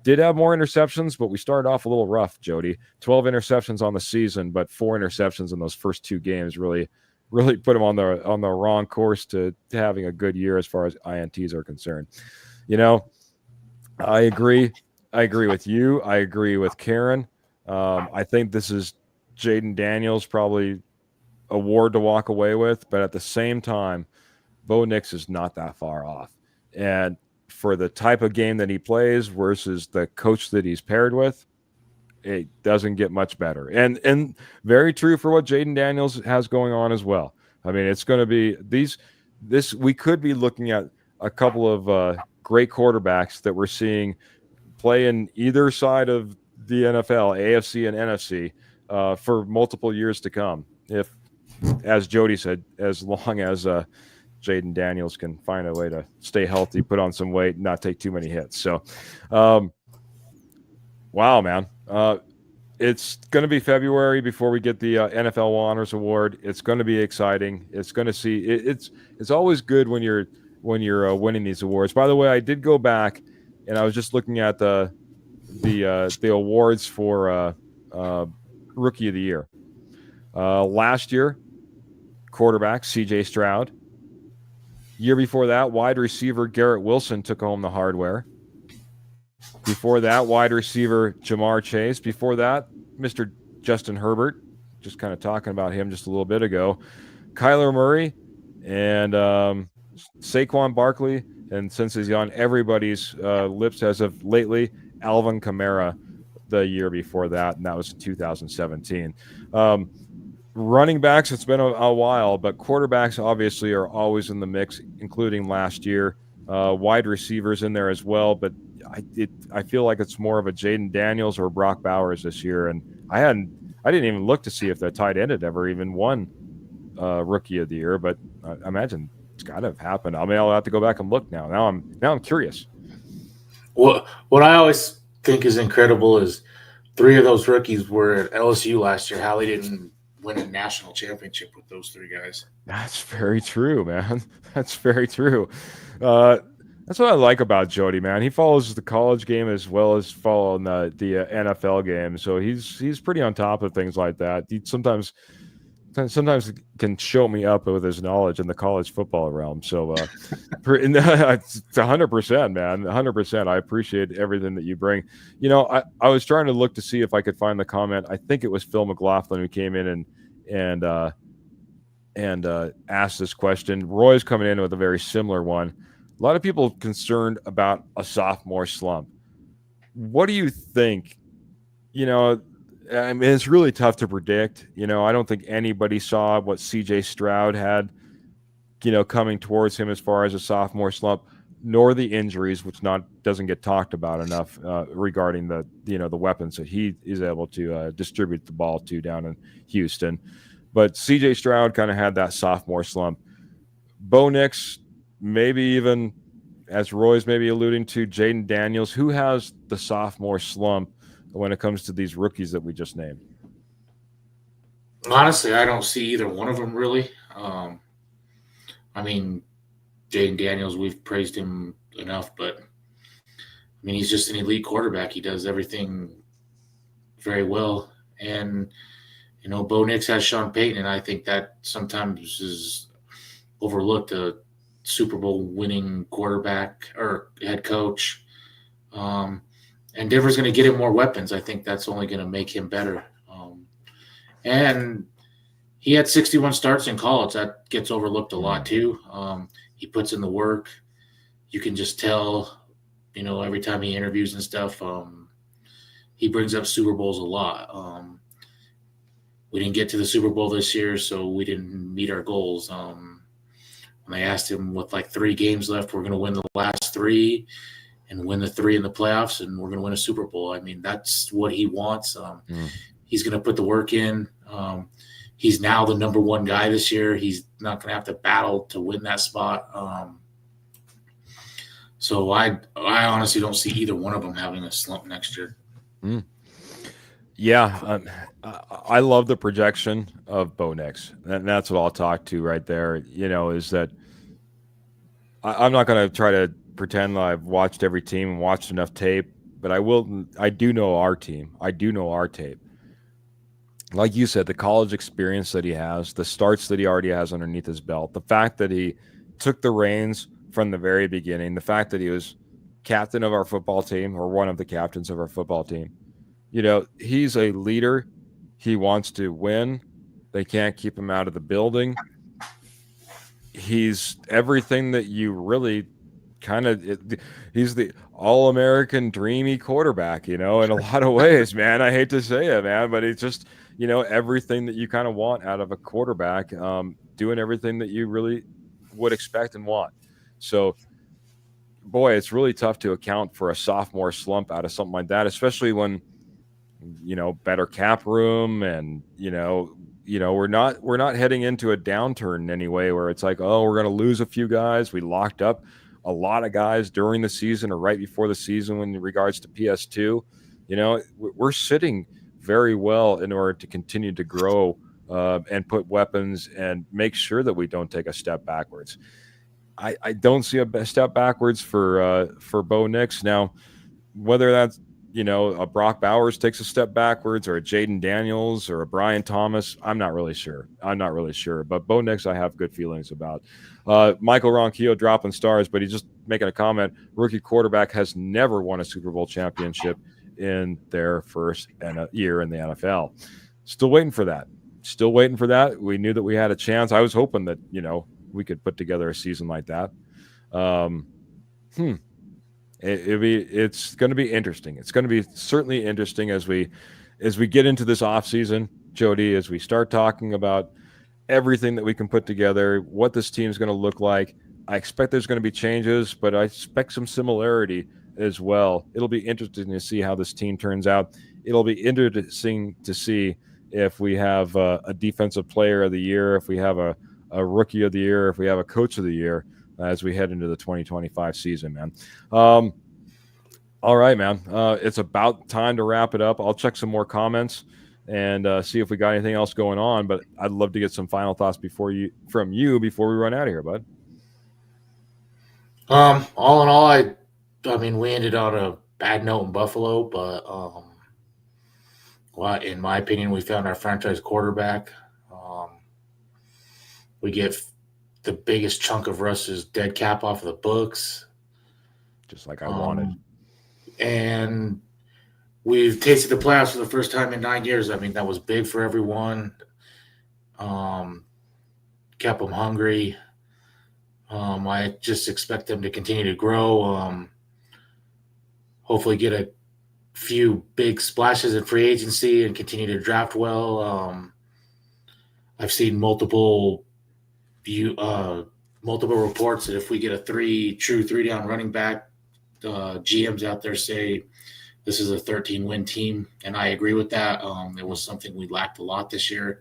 Did have more interceptions, but we started off a little rough, Jody. 12 interceptions on the season, but 4 interceptions in those first 2 games really put him on the wrong course to having a good year as far as INTs are concerned. You know, I agree. I agree with you. I agree with Karen. I think this is Jaden Daniels probably award to walk away with, but at the same time, Bo Nix is not that far off. And for the type of game that he plays versus the coach that he's paired with, it doesn't get much better. And very true for what Jaden Daniels has going on as well. I mean, it's going to be this we could be looking at a couple of great quarterbacks that we're seeing play in either side of the NFL, AFC and NFC, for multiple years to come. If, as Jody said, as long as Jaden Daniels can find a way to stay healthy, put on some weight, not take too many hits. So, wow, man. It's going to be February before we get the NFL Honors Award. It's going to be exciting. It's going to see it's always good when you're winning these awards. By the way, I did go back and I was just looking at the awards for Rookie of the Year. Last year, quarterback CJ Stroud. Year before that, wide receiver Garrett Wilson took home the hardware. Before that, wide receiver Jamar Chase. Before that, Mr. Justin Herbert. Just kind of talking about him just a little bit ago. Kyler Murray and Saquon Barkley. And since he's on everybody's lips as of lately, Alvin Kamara the year before that, and that was 2017. Running backs, it's been a while, but quarterbacks obviously are always in the mix, including last year. Wide receivers in there as well, but I feel like it's more of a Jaden Daniels or Brock Bowers this year, and I didn't even look to see if the tight end had ever even won Rookie of the Year, but I imagine it's got to have happened. I mean, I'll have to go back and look now. Now I'm curious. What I always think is incredible is 3 of those rookies were at LSU last year. How they didn't win a national championship with those 3 guys. That's very true, man. That's very true. That's what I like about Jody, man. He follows the college game as well as following the NFL game, so he's pretty on top of things like that. He sometimes can show me up with his knowledge in the college football realm. So it's 100%, man, 100%. I appreciate everything that you bring. You know, I was trying to look to see if I could find the comment. I think it was Phil McLaughlin who came in and asked this question. Roy's coming in with a very similar one. A lot of people concerned about a sophomore slump. What do you think? You know, I mean, it's really tough to predict. You know, I don't think anybody saw what CJ Stroud had, you know, coming towards him as far as a sophomore slump, nor the injuries, which doesn't get talked about enough regarding the weapons that he is able to distribute the ball to down in Houston. But CJ Stroud kind of had that sophomore slump. Bo Nix, maybe even, as Roy's maybe alluding to, Jaden Daniels, who has the sophomore slump when it comes to these rookies that we just named? Honestly, I don't see either one of them really. I mean, Jaden Daniels, we've praised him enough, but I mean, he's just an elite quarterback. He does everything very well. And, Bo Nix has Sean Payton, and I think that sometimes is overlooked, a Super Bowl winning quarterback or head coach. And Denver's going to get him more weapons. I think that's only going to make him better. And he had 61 starts in college. That gets overlooked a lot too. He puts in the work. You can just tell, every time he interviews and stuff, he brings up Super Bowls a lot. We didn't get to the Super Bowl this year, so we didn't meet our goals. When I asked him with like 3 games left, we're going to win the last 3 and win the 3 in the playoffs, and we're going to win a Super Bowl. I mean, that's what he wants. He's going to put the work in. He's now the number 1 guy this year. He's not going to have to battle to win that spot. So I honestly don't see either one of them having a slump next year. Yeah, I love the projection of Bo Nix. And that's what I'll talk to right there, is that I'm not going to try to pretend that I've watched every team and watched enough tape, but I do know our team. I do know our tape. Like you said, the college experience that he has, the starts that he already has underneath his belt, the fact that he took the reins from the very beginning, the fact that he was captain of our football team, or one of the captains of our football team. He's a leader. He wants to win. They can't keep him out of the building. He's everything that you really he's the all-American dreamy quarterback, in a lot of ways, man. I hate to say it, man, but it's just, everything that you kind of want out of a quarterback, doing everything that you really would expect and want. So, boy, it's really tough to account for a sophomore slump out of something like that, especially when, better cap room and, we're not heading into a downturn in any way where it's like, oh, we're going to lose a few guys. We locked up a lot of guys during the season or right before the season in regards to PS2. We're sitting very well in order to continue to grow and put weapons and make sure that we don't take a step backwards. I don't see a step backwards for Bo Nix. Now, whether that's, a Brock Bowers takes a step backwards, or a Jaden Daniels, or a Brian Thomas, I'm not really sure. But Bo Nix, I have good feelings about. Michael Ronquillo dropping stars, but he's just making a comment. Rookie quarterback has never won a Super Bowl championship in their first year in the NFL. Still waiting for that. We knew that we had a chance. I was hoping that, we could put together a season like that. It's going to be interesting. It's going to be certainly interesting as we get into this off season, Jody, as we start talking about everything that we can put together, what this team is going to look like. I expect there's going to be changes, but I expect some similarity as well. It'll be interesting to see how this team turns out. It'll be interesting to see if we have a defensive player of the year, if we have a rookie of the year, if we have a coach of the year as we head into the 2025 season, man. All right, man. It's about time to wrap it up. I'll check some more comments and see if we got anything else going on, but I'd love to get some final thoughts from you before we run out of here, bud. All in all, I mean, we ended on a bad note in Buffalo, but well, in my opinion, we found our franchise quarterback. We get the biggest chunk of Russ's dead cap off of the books. Just like I wanted. And we've tasted the playoffs for the first time in 9 years. I mean, that was big for everyone. Kept them hungry. I just expect them to continue to grow. Hopefully get a few big splashes in free agency and continue to draft well. I've seen multiple reports that if we get a true three-down running back, GMs out there say this is a 13-win team, and I agree with that. It was something we lacked a lot this year.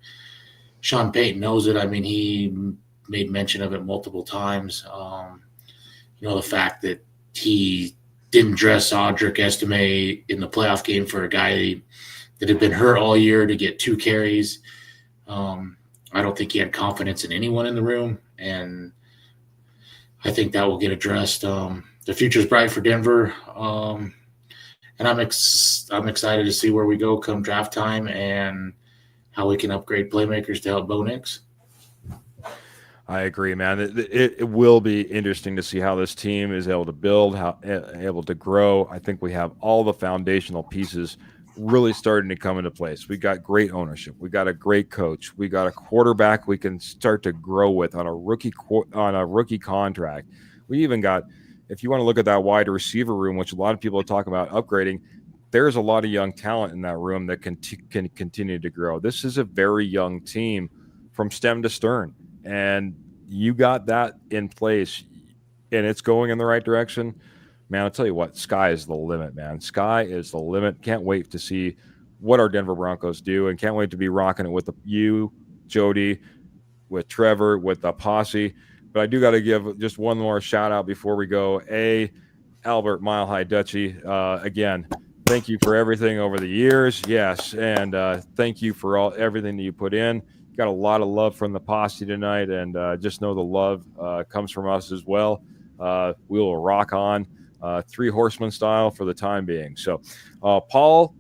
Sean Payton knows it. I mean, he made mention of it multiple times. The fact that he didn't dress Audric Estime in the playoff game for a guy that had been hurt all year to get 2 carries. I don't think he had confidence in anyone in the room. And I think that will get addressed. The future's bright for Denver, and I'm excited to see where we go come draft time and how we can upgrade playmakers to help Bo Nix. I agree, man. It will be interesting to see how this team is able to build, how able to grow. I think we have all the foundational pieces really starting to come into place. We got great ownership. We got a great coach. We got a quarterback we can start to grow with on a rookie contract. We even got, if you want to look at that wide receiver room, which a lot of people are talking about upgrading, there's a lot of young talent in that room that can continue to grow. This is a very young team from stem to stern. And you got that in place and it's going in the right direction, man. I'll tell you what, sky is the limit, man. Sky is the limit. Can't wait to see what our Denver Broncos do, and can't wait to be rocking it with you, Jody, with Trevor, with the posse. But I do got to give just one more shout out before we go. Albert Mile High Dutchy, again, thank you for everything over the years. Yes. And thank you for everything that you put in. Got a lot of love from the posse tonight, and just know the love comes from us as well. We will rock on 3 horsemen style for the time being. So Paul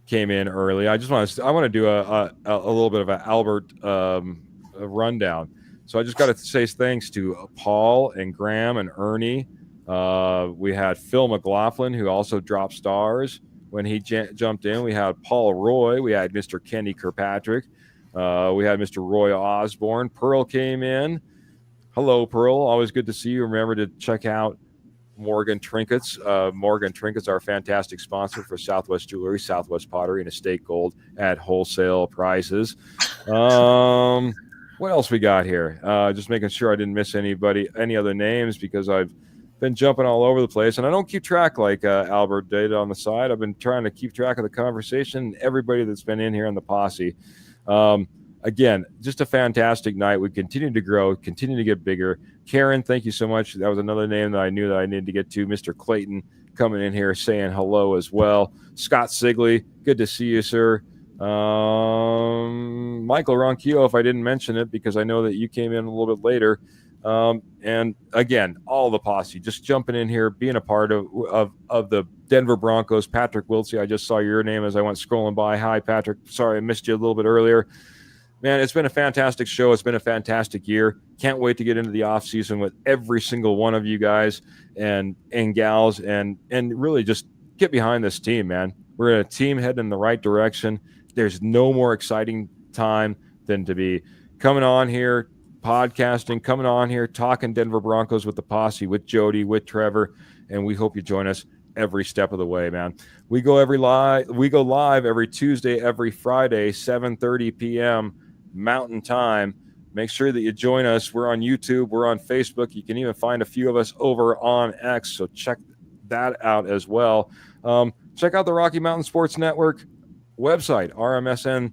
came in early. I want to do a little bit of an Albert rundown. So I just got to say thanks to Paul and Graham and Ernie. We had Phil McLaughlin, who also dropped stars when he jumped in. We had Paul Roy. We had Mr. Kenny Kirkpatrick. We had Mr. Roy Osborne. Pearl came in. Hello, Pearl. Always good to see you. Remember to check out Morgan Trinkets. Morgan Trinkets, our fantastic sponsor for Southwest Jewelry, Southwest Pottery, and Estate Gold at wholesale prices. What else we got here? Just making sure I didn't miss any other names, because I've been jumping all over the place, and I don't keep track like Albert did on the side. I've been trying to keep track of the conversation, everybody that's been in here on the posse. Again, just a fantastic night. We continue to grow, continue to get bigger. Karen, thank you so much. That was another name that I knew that I needed to get to. Mr. Clayton coming in here saying hello as well. Scott Sigley, good to see you, sir. Michael Ronquillo, if I didn't mention it, because I know that you came in a little bit later. And again, all the posse just jumping in here, being a part of the Denver Broncos. Patrick Wiltsey, I just saw your name as I went scrolling by. Hi, Patrick. Sorry I missed you a little bit earlier. Man, it's been a fantastic show. It's been a fantastic year. Can't wait to get into the off season with every single one of you guys and gals, and really just get behind this team, man. We're a team heading in the right direction. There's no more exciting time than to be coming on here, podcasting, coming on here, talking Denver Broncos with the posse, with Jody, with Trevor, and we hope you join us every step of the way, man. We go live every Tuesday, every Friday, 7:30 p.m. Mountain Time. Make sure that you join us. We're on YouTube. We're on Facebook. You can even find a few of us over on X, so check that out as well. Check out the Rocky Mountain Sports Network website, RMSN.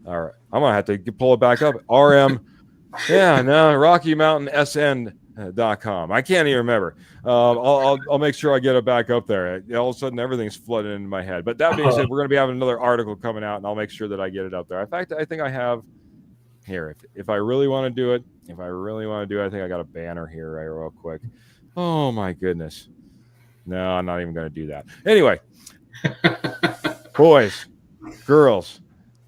All right, I'm going to have to pull it back up. RockyMountainSN.com. I can't even remember. I'll make sure I get it back up there. All of a sudden, everything's flooding into my head. But that being said, we're going to be having another article coming out, and I'll make sure that I get it up there. In fact, I think I have here. If I really want to do it, I think I got a banner here right real quick. Oh, my goodness. No, I'm not even going to do that. Anyway, boys, girls,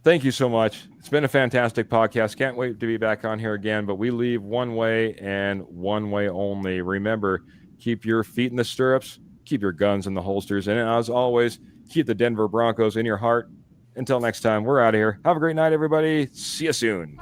thank you so much. It's been a fantastic podcast. Can't wait to be back on here again, but we leave one way and one way only. Remember, keep your feet in the stirrups, keep your guns in the holsters, and as always, keep the Denver Broncos in your heart. Until next time, we're out of here. Have a great night, everybody. See you soon.